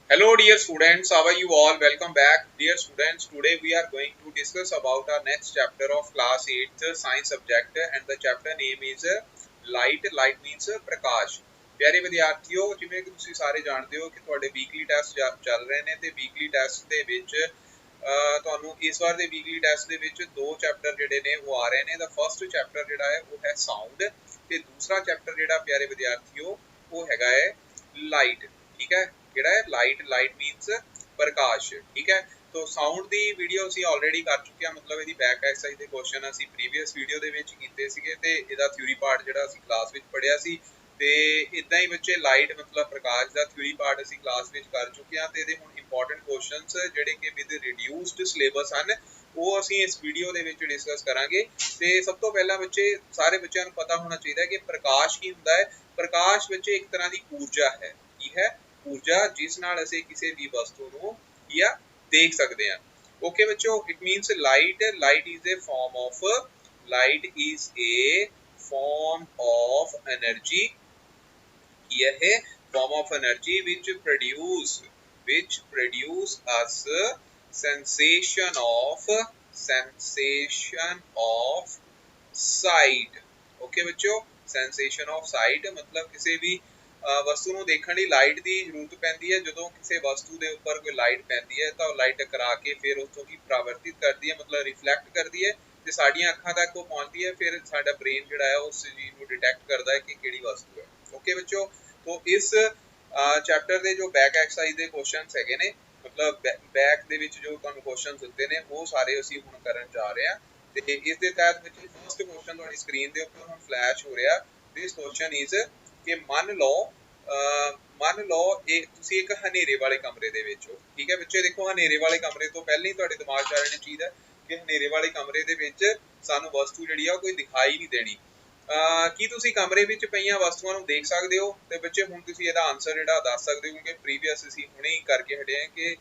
Hello dear students, how are you all? Welcome back. Dear students, today we are going to discuss about our next chapter of class 8th science subject and the chapter name is light. Light means ਪ੍ਰਕਾਸ਼। ਪਿਆਰੇ ਵਿਦਿਆਰਥੀਓ, ਜਿਵੇਂ ਕਿ ਤੁਸੀਂ ਸਾਰੇ ਜਾਣਦੇ ਹੋ ਕਿ ਤੁਹਾਡੇ weekly test ਚੱਲ ਰਹੇ ਨੇ ਤੇ ਵੀਕਲੀ ਟੈਸਟ ਦੇ ਵਿੱਚ ਤੁਹਾਨੂੰ ਇਸ ਵਾਰ ਦੇ ਵੀਕਲੀ ਟੈਸਟ ਦੇ ਵਿੱਚ ਦੋ ਚੈਪਟਰ ਜਿਹੜੇ ਨੇ ਉਹ ਆ ਰਹੇ ਨੇ। ਦਾ ਫਰਸਟ ਚੈਪਟਰ ਜਿਹੜਾ ਹੈ ਉਹ ਹੈ ਸਾਊਂਡ ਤੇ ਦੂਸਰਾ ਚੈਪਟਰ ਜਿਹੜਾ ਪਿਆਰੇ ਵਿਦਿਆਰਥੀਓ ਉਹ ਹੈਗਾ ਹੈ ਲਾਈਟ। ठीक है, ਜਿਹੜਾ ਹੈ ਲਾਈਟ ਮੀਨਸ ਪ੍ਰਕਾਸ਼। ਠੀਕ ਹੈ, तो ਸਾਊਂਡ ਦੀ ਵੀਡੀਓ ਅਸੀਂ ਆਲਰੇਡੀ ਕਰ ਚੁੱਕੇ ਹਾਂ, ਮਤਲਬ ਇਹਦੀ ਬੈਕ ਐਕਸਰਸਾਈਜ਼ ਦੇ ਕੁਐਸਚਨ ਅਸੀਂ ਪ੍ਰੀਵੀਅਸ ਵੀਡੀਓ ਦੇ ਵਿੱਚ ਕੀਤੇ ਸੀਗੇ ਤੇ ਇਹਦਾ ਥਿਊਰੀ ਪਾਰਟ ਜਿਹੜਾ ਅਸੀਂ ਕਲਾਸ ਵਿੱਚ ਪੜ੍ਹਿਆ ਸੀ। ਤੇ ਇਦਾਂ ਹੀ ਬੱਚੇ ਲਾਈਟ ਮਤਲਬ ਪ੍ਰਕਾਸ਼ ਦਾ ਥਿਊਰੀ ਪਾਰਟ ਅਸੀਂ ਕਲਾਸ ਵਿੱਚ ਕਰ ਚੁੱਕੇ ਹਾਂ ਤੇ ਇਹਦੇ ਹੁਣ ਇੰਪੋਰਟੈਂਟ ਕੁਐਸਚਨਸ ਜਿਹੜੇ ਕਿ ਵਿਦ ਰਿਡਿਊਸਡ ਸਿਲੇਬਸ ਹਨ ਉਹ ਅਸੀਂ ਇਸ ਵੀਡੀਓ ਦੇ ਵਿੱਚ ਡਿਸਕਸ ਕਰਾਂਗੇ। ਤੇ ਸਭ ਤੋਂ ਪਹਿਲਾਂ ਬੱਚੇ ਸਾਰੇ ਬੱਚਿਆਂ ਨੂੰ ਪਤਾ ਹੋਣਾ ਚਾਹੀਦਾ ਹੈ ਕਿ ਪ੍ਰਕਾਸ਼ ਕੀ ਹੁੰਦਾ ਹੈ। ਪ੍ਰਕਾਸ਼ ਬੱਚੇ ਇੱਕ ਤਰ੍ਹਾਂ ਦੀ ਊਰਜਾ ਹੈ। ਕੀ ਹੈ? ਊਰजा जिस नाल असीं किसी भी वस्तु नूं या देख सकते हैं। ओके बच्चों, it means light is a form of energy. यह है form of energy which produce us sensation of sight। Okay बच्चों, sensation of sight मतलब किसी भी वस्तु ਨੂੰ ਦੇਖਣ ਲਈ ਲਾਈਟ ਦੀ ਜ਼ਰੂਰਤ ਪੈਂਦੀ ਹੈ। ਜਦੋਂ ਕਿਸੇ ਵਸਤੂ ਦੇ ਉੱਪਰ ਕੋਈ ਲਾਈਟ ਪੈਂਦੀ ਹੈ ਤਾਂ ਉਹ ਲਾਈਟ ਟਕਰਾ ਕੇ ਫਿਰ ਉਸਤੋਂ ਕੀ ਪਰਾਵਰਤਿਤ ਕਰਦੀ ਹੈ, ਮਤਲਬ ਰਿਫਲੈਕਟ ਕਰਦੀ ਹੈ ਤੇ ਸਾਡੀਆਂ ਅੱਖਾਂ ਤੱਕ ਉਹ ਪਹੁੰਚਦੀ ਹੈ। ਫਿਰ ਸਾਡਾ ਬ੍ਰੇਨ ਜਿਹੜਾ ਹੈ ਉਸ ਚੀਜ਼ ਨੂੰ ਡਿਟੈਕਟ ਕਰਦਾ ਹੈ ਕਿ ਕਿਹੜੀ ਵਸਤੂ ਹੈ। ਓਕੇ ਬੱਚੋ, तो ਇਸ ਚੈਪਟਰ ਦੇ ਜੋ ਬੈਕ ਐਕਸਰਸਾਈਜ਼ ਦੇ ਕੁਐਸਚਨਸ ਹੈਗੇ ਨੇ, ਮਤਲਬ ਬੈਕ ਦੇ ਵਿੱਚ ਜੋ ਤੁਹਾਨੂੰ ਕੁਐਸਚਨਸ ਦਿੱਤੇ ਨੇ ਉਹ ਸਾਰੇ ਅਸੀਂ ਹੁਣ ਕਰਨ ਜਾ ਰਹੇ ਹਾਂ। ਤੇ ਇਸ ਦੇ ਤਹਿਤ ਵਿੱਚ ਫਸਟ ਕੁਐਸਚਨ ਤੁਹਾਡੀ ਸਕਰੀਨ ਦੇ ਉੱਪਰ ਹੁਣ ਫਲੈਸ਼ ਹੋ ਰਿਹਾ। ਦਿਸ ਕੁਐਸਚਨ ਇਜ਼ ਕਿ ਮੰਨ ਲਓ ਇਹ ਤੁਸੀਂ ਇੱਕ ਹਨੇਰੇ ਵਾਲੇ ਕਮਰੇ ਦੇ ਵਿੱਚ ਹੋ। ਠੀਕ ਹੈ ਬੱਚੇ, ਦੇਖੋ ਹਨੇਰੇ ਵਾਲੇ ਕਮਰੇ ਤੋਂ ਪਹਿਲਾਂ ਹੀ ਤੁਹਾਡੇ ਦਿਮਾਗ 'ਚ ਆ ਜਾਣੀ ਚਾਹੀਦਾ ਕਿ ਹਨੇਰੇ ਵਾਲੇ ਕਮਰੇ ਦੇ ਵਿੱਚ ਸਾਨੂੰ ਵਸਤੂ ਜਿਹੜੀ ਆ ਉਹ ਕੋਈ ਦਿਖਾਈ ਨਹੀਂ ਦੇਣੀ। ਕੀ ਤੁਸੀਂ ਕਮਰੇ ਵਿੱਚ ਪਈਆਂ ਵਸਤੂਆਂ ਨੂੰ ਦੇਖ ਸਕਦੇ ਹੋ? ਤੇ ਬੱਚੇ ਹੁਣ ਤੁਸੀਂ ਇਹਦਾ ਆਨਸਰ ਜਿਹੜਾ ਦੱਸ ਸਕਦੇ ਹੋ ਕਿਉਂਕਿ ਪ੍ਰੀਵੀਅਸ ਅਸੀਂ ਹੁਣੇ ਹੀ ਕਰਕੇ ਹਟੇ ਹਾਂ ਕਿ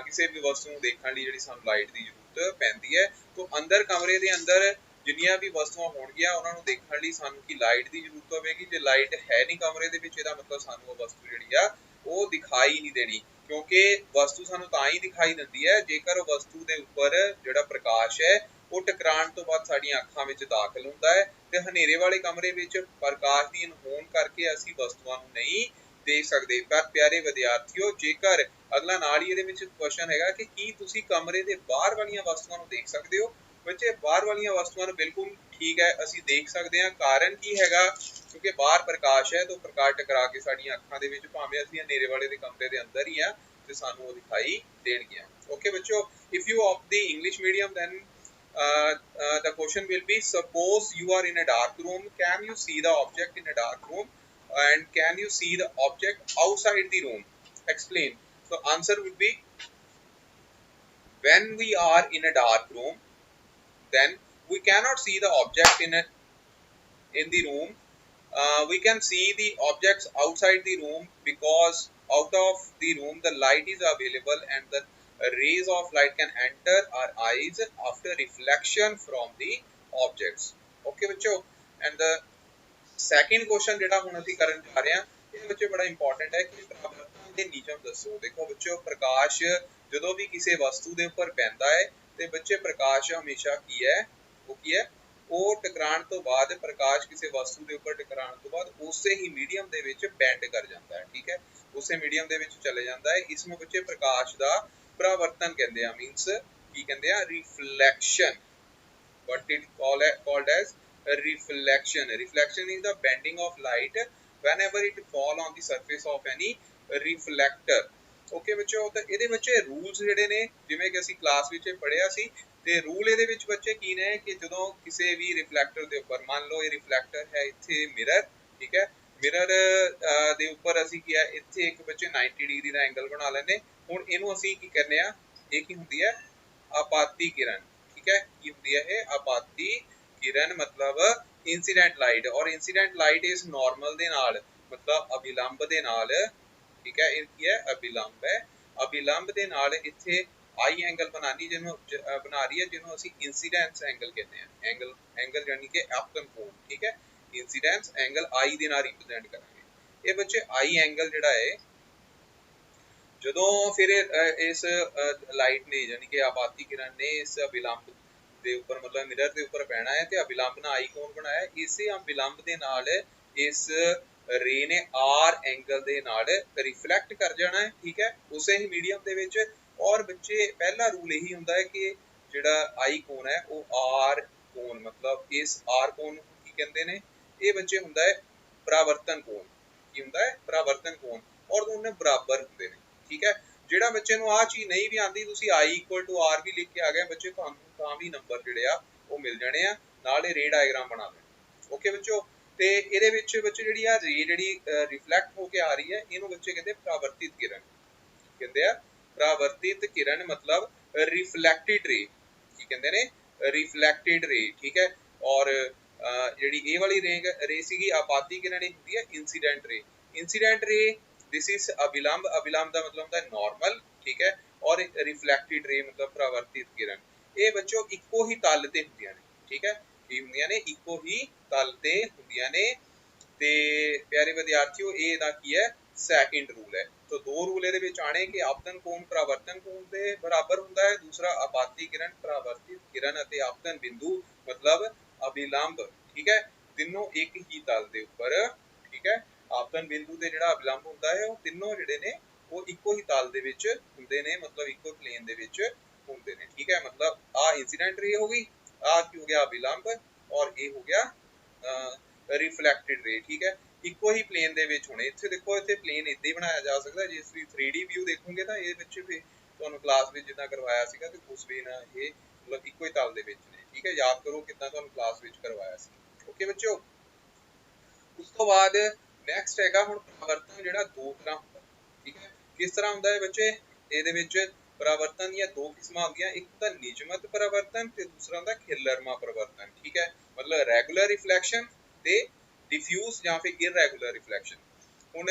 ਕਿਸੇ ਵੀ ਵਸਤੂ ਨੂੰ ਦੇਖਣ ਲਈ ਜਿਹੜੀ ਸਾਨੂੰ ਲਾਈਟ ਦੀ ਜ਼ਰੂਰਤ ਪੈਂਦੀ ਹੈ। ਤਾਂ ਅੰਦਰ ਕਮਰੇ ਦੇ ਅੰਦਰ ਜਿੰਨੀਆਂ ਵੀ ਵਸਤੂਆਂ ਹੋਣਗੀਆਂ ਉਹਨਾਂ ਨੂੰ ਦੇਖਣ ਲਈ ਸਾਨੂੰ ਕੀ ਲਾਈਟ ਦੀ ਜ਼ਰੂਰਤ ਹੋਵੇਗੀ। ਜੇ ਲਾਈਟ ਹੈ ਨਹੀਂ ਕਮਰੇ ਦੇ ਵਿੱਚ ਇਹਦਾ ਮਤਲਬ ਸਾਨੂੰ ਉਹ ਵਸਤੂ ਜਿਹੜੀ ਆ ਉਹ ਦਿਖਾਈ ਨਹੀਂ ਦੇਣੀ, ਕਿਉਂਕਿ ਵਸਤੂ ਸਾਨੂੰ ਤਾਂ ਹੀ ਦਿਖਾਈ ਦਿੰਦੀ ਹੈ ਜੇਕਰ ਉਹ ਵਸਤੂ ਦੇ ਉੱਪਰ ਜਿਹੜਾ ਪ੍ਰਕਾਸ਼ ਹੈ ਉਹ ਟਕਰਾਉਣ ਤੋਂ ਬਾਅਦ ਸਾਡੀਆਂ ਅੱਖਾਂ ਵਿੱਚ ਦਾਖਲ ਹੁੰਦਾ ਹੈ। ਤੇ ਹਨੇਰੇ ਵਾਲੇ ਕਮਰੇ ਵਿੱਚ ਪ੍ਰਕਾਸ਼ ਦੀ ਅਣਹੋਂਦ ਕਰਕੇ ਅਸੀਂ ਵਸਤੂਆਂ ਨੂੰ ਨਹੀਂ ਦੇਖ ਸਕਦੇ। ਪਰ ਪਿਆਰੇ ਵਿਦਿਆਰਥੀਓ, ਜੇਕਰ ਅਗਲਾ ਨਾਲ ਹੀ ਇਹਦੇ ਵਿੱਚ ਕੁਐਸਚਨ ਹੈਗਾ ਕਿ ਕੀ ਤੁਸੀਂ ਕਮਰੇ ਦੇ ਬਾਹਰ ਵਾਲੀਆਂ ਵਸਤੂਆਂ ਨੂੰ ਦੇਖ ਸਕਦੇ ਹੋ? ਬੱਚੇ ਬਾਹਰ ਵਾਲੀਆਂ ਵਸਤੂਆਂ ਨੂੰ ਬਿਲਕੁਲ ਠੀਕ ਹੈ ਅਸੀਂ ਦੇਖ ਸਕਦੇ ਹਾਂ। ਕਾਰਨ ਕੀ ਹੈਗਾ? ਕਿਉਂਕਿ ਬਾਹਰ ਪ੍ਰਕਾਸ਼ ਹੈ ਤਾਂ ਪ੍ਰਕਾਸ਼ ਟਕਰਾ ਕੇ ਸਾਡੀਆਂ ਅੱਖਾਂ ਦੇ ਵਿੱਚ ਭਾਵੇਂ ਅਸੀਂ ਹਨੇਰੇ ਵਾਲੇ ਦੇ ਕਮਰੇ ਦੇ ਅੰਦਰ ਹੀ ਆ ਤੇ ਸਾਨੂੰ ਉਹ ਦਿਖਾਈ ਦੇਣਗੀਆਂ। ਓਕੇ ਬੱਚੋ, ਇਫ ਯੂ ਆਪ ਦੀ English medium then the question will be, suppose you are in a dark room, can you see the object in a dark room and can you see the object outside the room? Explain. So answer would be, when we are in a dark room then we cannot see the object in the room. We can see the objects outside the room because out of the room the light is available and the rays of light can enter our eyes after reflection from the objects. Okay ਬੱਚੋ, and the second question ਜਿਹੜਾ ਹੁਣ ਅਸੀਂ ਕਰਨ ਜਾ ਰਹੇ ਹਾਂ ਇਹ ਬੱਚੇ ਬੜਾ ਇੰਪੋਰਟੈਂਟ ਹੈ ਕਿ ਪਰਾਵਰਤਨ ਦੇ ਨਿਯਮ ਦੱਸੋ। ਦੇਖੋ ਬੱਚੋ, ਪ੍ਰਕਾਸ਼ ਜਦੋਂ ਵੀ ਕਿਸੇ ਵਸਤੂ ਦੇ ਉੱਪਰ ਪੈਂਦਾ ਹੈ ਤੇ ਬੱਚੇ ਪ੍ਰਕਾਸ਼ ਹਮੇਸ਼ਾ ਕੀ ਹੈ, ਉਹ ਕੀ ਹੈ, ਉਹ ਟਕਰਾਉਣ ਤੋਂ ਬਾਅਦ ਪ੍ਰਕਾਸ਼ ਕਿਸੇ ਵਸਤੂ ਦੇ ਉੱਪਰ ਟਕਰਾਉਣ ਤੋਂ ਬਾਅਦ ਉਸੇ ਹੀ ਮੀਡੀਅਮ ਦੇ ਵਿੱਚ ਬੈਂਡ ਕਰ ਜਾਂਦਾ ਹੈ। ਠੀਕ ਹੈ, ਉਸੇ ਮੀਡੀਅਮ ਦੇ ਵਿੱਚ ਚਲੇ ਜਾਂਦਾ ਹੈ। ਇਸ ਨੂੰ ਬੱਚੇ ਪ੍ਰਕਾਸ਼ ਦਾ ਪਰਾਵਰਤਨ ਕਹਿੰਦੇ ਆ, ਮੀਨਸ ਕੀ ਕਹਿੰਦੇ ਆ, reflection. what it called as reflection. Reflection is the bending of light whenever it fall on the surface of any reflector. Okay ਬੱਚੋ, ਤਾਂ ਇਹਦੇ ਬੱਚੇ ਰੂਲਸ ਜਿਹੜੇ ਨੇ ਜਿਵੇਂ ਕਿ ਅਸੀਂ ਕਲਾਸ ਵਿੱਚ ਪੜ੍ਹਿਆ ਸੀ ਤੇ ਰੂਲ ਇਹਦੇ ਵਿੱਚ ਬੱਚੇ ਕੀ ਨੇ ਕਿ ਜਦੋਂ ਕਿਸੇ ਵੀ ਰਿਫਲੈਕਟਰ ਦੇ ਉੱਪਰ, ਮੰਨ ਲਓ ਇਹ ਰਿਫਲੈਕਟਰ ਹੈ ਇੱਥੇ ਮਿਰਰ, ਠੀਕ ਹੈ, ਮਿਰਰ ਦੇ ਉੱਪਰ ਅਸੀਂ ਕੀ ਹੈ ਇੱਥੇ ਇੱਕ ਬੱਚੇ 90 ਡਿਗਰੀ ਦਾ ਐਂਗਲ ਬਣਾ ਲੈਂਦੇ। ਹੁਣ ਇਹਨੂੰ ਅਸੀਂ ਕੀ ਕਰਨੇ ਆ, ਇਹ ਕੀ ਹੁੰਦੀ ਹੈ, ਆਪਾਤੀ ਕਿਰਨ। ठीक है, ਕੀ ਹੁੰਦੀ ਹੈ ਇਹ ਆਪਾਤੀ ਕਿਰਨ, ਮਤਲਬ ਇਨਸੀਡੈਂਟ ਲਾਈਟ। ਔਰ ਇਨਸੀਡੈਂਟ ਲਾਈਟ ਇਸ ਨਾਰਮਲ ਦੇ ਨਾਲ ਮਤਲਬ ਅਭਿਲੰਬ ਦੇ ਨਾਲ, ਠੀਕ ਹੈ, ਇਹ ਕੀ ਹੈ, ਅਭਿਲੰਬ ਹੈ। ਅਭਿਲੰਬ ਦੇ ਨਾਲ ਇੱਥੇ ਆਈ ਐਂਗਲ ਬਣਾਣੀ ਜਿਹਨੂੰ ਬਣਾ ਰਹੀ ਹੈ ਜਿਹਨੂੰ ਅਸੀਂ ਇਨਸੀਡੈਂਸ ਐਂਗਲ ਕਹਿੰਦੇ ਆ। ਐਂਗਲ ਯਾਨੀ ਕਿ ਆਪਤਨ ਕੋਣ। ਠੀਕ ਹੈ, ਇਨਸੀਡੈਂਸ ਐਂਗਲ ਆਈ ਦੇ ਨਾਲ ਰਿਪਰੈਜ਼ੈਂਟ ਕਰਾਂਗੇ। ਇਹ ਬੱਚੇ ਆਈ ਐਂਗਲ ਜਿਹੜਾ ਹੈ ਜਦੋਂ ਫਿਰ ਇਸ ਲਾਈਟ ਨੇ ਯਾਨੀ ਕਿ ਆਬਾਦੀ ਕਿਰਨ ਨੇ ਇਸ ਅਬਿਲੰਬ ਦੇ ਉੱਪਰ ਮਤਲਬ ਮਿਰਰ ਦੇ ਉੱਪਰ ਪੈਣਾ ਹੈ ਤੇ ਅਬਿਲੰਬ ਨਾਲ ਆਈਕੋਨ ਬਣਾਇਆ, ਇਸੇ ਅਬਿਲੰਬ ਦੇ ਨਾਲ ਇਸ ਰੇ ਨੇ ਆਰ ਐਂਗਲ ਦੇ ਨਾਲ ਰਿਫਲੈਕਟ ਕਰ ਜਾਣਾ ਹੈ, ਠੀਕ ਹੈ, ਉਸੇ ਹੀ ਮੀਡੀਅਮ ਦੇ ਵਿੱਚ। ਔਰ ਬੱਚੇ ਪਹਿਲਾ ਰੂਲ ਇਹੀ ਹੁੰਦਾ ਹੈ ਕਿ ਜਿਹੜਾ ਆਈ ਕੋਨ ਹੈ ਉਹ ਆਰ ਕੋਨ, ਮਤਲਬ ਇਸ ਆਰ ਕੋਨ ਨੂੰ ਕੀ ਕਹਿੰਦੇ ਨੇ, ਇਹ ਬੱਚੇ ਹੁੰਦਾ ਹੈ ਪਰਾਵਰਤਨ ਕੋਨ। ਕੀ ਹੁੰਦਾ ਹੈ? ਪਰਾਵਰਤਨ ਕੋਨ। ਔਰ ਦੋਨੇ ਬਰਾਬਰ ਹੁੰਦੇ ਨੇ, ਠੀਕ ਹੈ। ਜਿਹੜਾ ਬੱਚੇ ਨੂੰ ਆਹ ਚੀਜ਼ ਨਹੀਂ ਵੀ ਆਉਂਦੀ, ਤੁਸੀਂ I = R ਵੀ ਲਿਖ ਕੇ ਆ ਗਏ ਬੱਚੇ, ਤੁਹਾਨੂੰ ਤਾਂ ਵੀ ਨੰਬਰ ਜਿਹੜੇ ਆ ਉਹ ਮਿਲ ਜਾਣੇ ਆ, ਨਾਲ ਇਹ ਰੇ ਡਾਇਗਰਾਮ ਬਣਾ ਦੇਣਾ। ਓਕੇ ਬੱਚੋ, ਤੇ ਇਹਦੇ ਵਿੱਚ ਬੱਚੇ ਜਿਹੜੀ ਆ ਰੇ ਜਿਹੜੀ ਰਿਫਲੈਕਟ ਹੋ ਕੇ ਆ ਰਹੀ ਹੈ, ਇਹਨੂੰ ਬੱਚੇ ਕਹਿੰਦੇ ਪਰਾਵਰਤਿਤ ਕਿਰਨ ਕਹਿੰਦੇ ਆ। ਪਰਾਵਰਤਿਤ ਕਿਰਨ ਮਤਲਬ ਰਿਫਲੈਕਟਿਡ ਰੇ, ਕੀ ਕਹਿੰਦੇ ਨੇ? ਰਿਫਲੈਕਟਿਡ ਰੇ, ਠੀਕ ਹੈ। ਔਰ ਜਿਹੜੀ ਇਹ ਵਾਲੀ ਰੇ ਸੀਗੀ ਆਬਾਦੀ ਕਿਰਨ, ਇਹ ਹੁੰਦੀ ਹੈ ਇਨਸੀਡੈਂਟ ਰੇ। ਇਨਸੀਡੈਂਟ ਰੇ ਦਿਸ ਇਜ਼ ਅਬਿਲੰਬ, ਅਬਿਲੰਬ ਦਾ ਮਤਲਬ ਹੁੰਦਾ ਹੈ ਨਾਰਮਲ, ਠੀਕ ਹੈ। ਔਰ ਰਿਫਲੈਕਟਿਡ ਰੇ ਮਤਲਬ ਪਰਾਵਰਤਿਤ ਕਿਰਨ। ਇਹ ਬੱਚੋ ਇੱਕੋ ਹੀ ਤਲ ਤੇ ਹੁੰਦੀਆਂ ਨੇ, ਠੀਕ ਹੈ। ਕੀ ਹੁੰਦੀਆਂ ਨੇ? ਇੱਕੋ ਹੀ ਤਲ ਤੇ ਹੁੰਦੀਆਂ ਨੇ। ਤੇ ਪਿਆਰੇ ਵਿਦਿਆਰਥੀਓ, ਇਹ ਇਹਦਾ ਕੀ ਹੈ? ਸੈਕਿੰਡ ਰੂਲ ਹੈ। तो दो रूल ਇਹਦੇ ਵਿੱਚ ਆਣੇ ਕਿ ਆਪਤਨ ਕੋਣ ਪਰਾਵਰਤਨ ਕੋਣ ਦੇ ਬਰਾਬਰ ਹੁੰਦਾ ਹੈ, ਦੂਸਰਾ ਆਬਾਦੀ ਕਿਰਨ ਪਰਾਵਰਤਿਤ ਕਿਰਨ ਅਤੇ ਆਪਤਨ ਬਿੰਦੂ ਮਤਲਬ ਅਬਿਲੰਬ, ਠੀਕ ਹੈ, ਤਿੰਨੋਂ ਇੱਕ ਹੀ ਤਲ ਦੇ ਉੱਪਰ, ਠੀਕ ਹੈ। ਆਪਤਨ ਬਿੰਦੂ ਤੇ ਜਿਹੜਾ ਅਬਿਲੰਬ ਹੁੰਦਾ ਹੈ ਉਹ ਤਿੰਨੋਂ ਜਿਹੜੇ ਨੇ ਉਹ ਇੱਕੋ ਹੀ ਤਲ ਦੇ ਵਿੱਚ ਹੁੰਦੇ ਨੇ, ਮਤਲਬ ਇੱਕੋ ਪਲੇਨ ਦੇ ਵਿੱਚ ਹੁੰਦੇ ਨੇ, ਠੀਕ ਹੈ। ਮਤਲਬ ਆ ਇਨਸੀਡੈਂਟ ਰੇ ਹੋ ਗਈ, ਆ ਕੀ ਹੋ ਗਿਆ? ਅਬਿਲੰਬ, ਔਰ ਇਹ ਹੋ ਗਿਆ ਰਿਫਲੈਕਟਿਡ ਰੇ, ਠੀਕ ਹੈ। ਇੱਕੋ ਹੀ ਪਲੇਨ ਦੇ ਵਿੱਚ ਹੋਣੇ। ਇੱਥੇ ਦੇਖੋ, ਇੱਥੇ ਪਲੇਨ ਇੱਦਾਂ ਹੀ ਬਣਾਇਆ ਜਾ ਸਕਦਾ। ਜੇ ਤੁਸੀਂ 3D ਵਿਊ ਦੇਖੋਗੇ ਤਾਂ ਇਹ ਵਿੱਚ ਵੀ ਤੁਹਾਨੂੰ ਕਲਾਸ ਵਿੱਚ ਜਿੱਦਾਂ ਕਰਵਾਇਆ ਸੀਗਾ ਤੇ ਉਸ ਵੇ ਨਾਲ ਇਹ ਮਤਲਬ ਇੱਕੋ ਹੀ ਤਲ ਦੇ ਵਿੱਚ ਨੇ, ਠੀਕ ਹੈ। ਯਾਦ ਕਰੋ ਕਿੱਦਾਂ ਤੁਹਾਨੂੰ ਕਲਾਸ ਵਿੱਚ ਕਰਵਾਇਆ ਸੀ। ਓਕੇ ਬੱਚਿਓ, ਉਸ ਤੋਂ ਬਾਅਦ ਨੈਕਸਟ ਹੈਗਾ ਹੁਣ ਪਰਾਵਰਤਨ, ਜਿਹੜਾ ਦੋ ਤਰ੍ਹਾਂ ਹੁੰਦਾ, ਠੀਕ ਹੈ। ਕਿਸ ਤਰ੍ਹਾਂ ਹੁੰਦਾ ਹੈ ਬੱਚੇ? ਇਹਦੇ ਵਿੱਚ ਪਰਾਵਰਤਨ ਦੀਆਂ ਦੋ ਕਿਸਮਾਂ ਹੁੰਦੀਆਂ, ਇੱਕ ਤਾਂ ਨਿਯਮਤ ਪਰਾਵਰਤਨ ਤੇ ਦੂਸਰਾ ਹੁੰਦਾ ਖਿਲਰਮਾ ਪਰਾਵਰਤਨ, ਠੀਕ ਹੈ। ਮਤਲਬ ਰੈਗੂਲਰ ਰਿਫਲੈਕਸ਼ਨ ਤੇ ਡਿਫਿਊਜ਼ ਜਾਂ ਫਿਰ ਇਰੈਗੂਲਰ ਰਿਫਲੈਕਸ਼ਨ। ਹੁਣ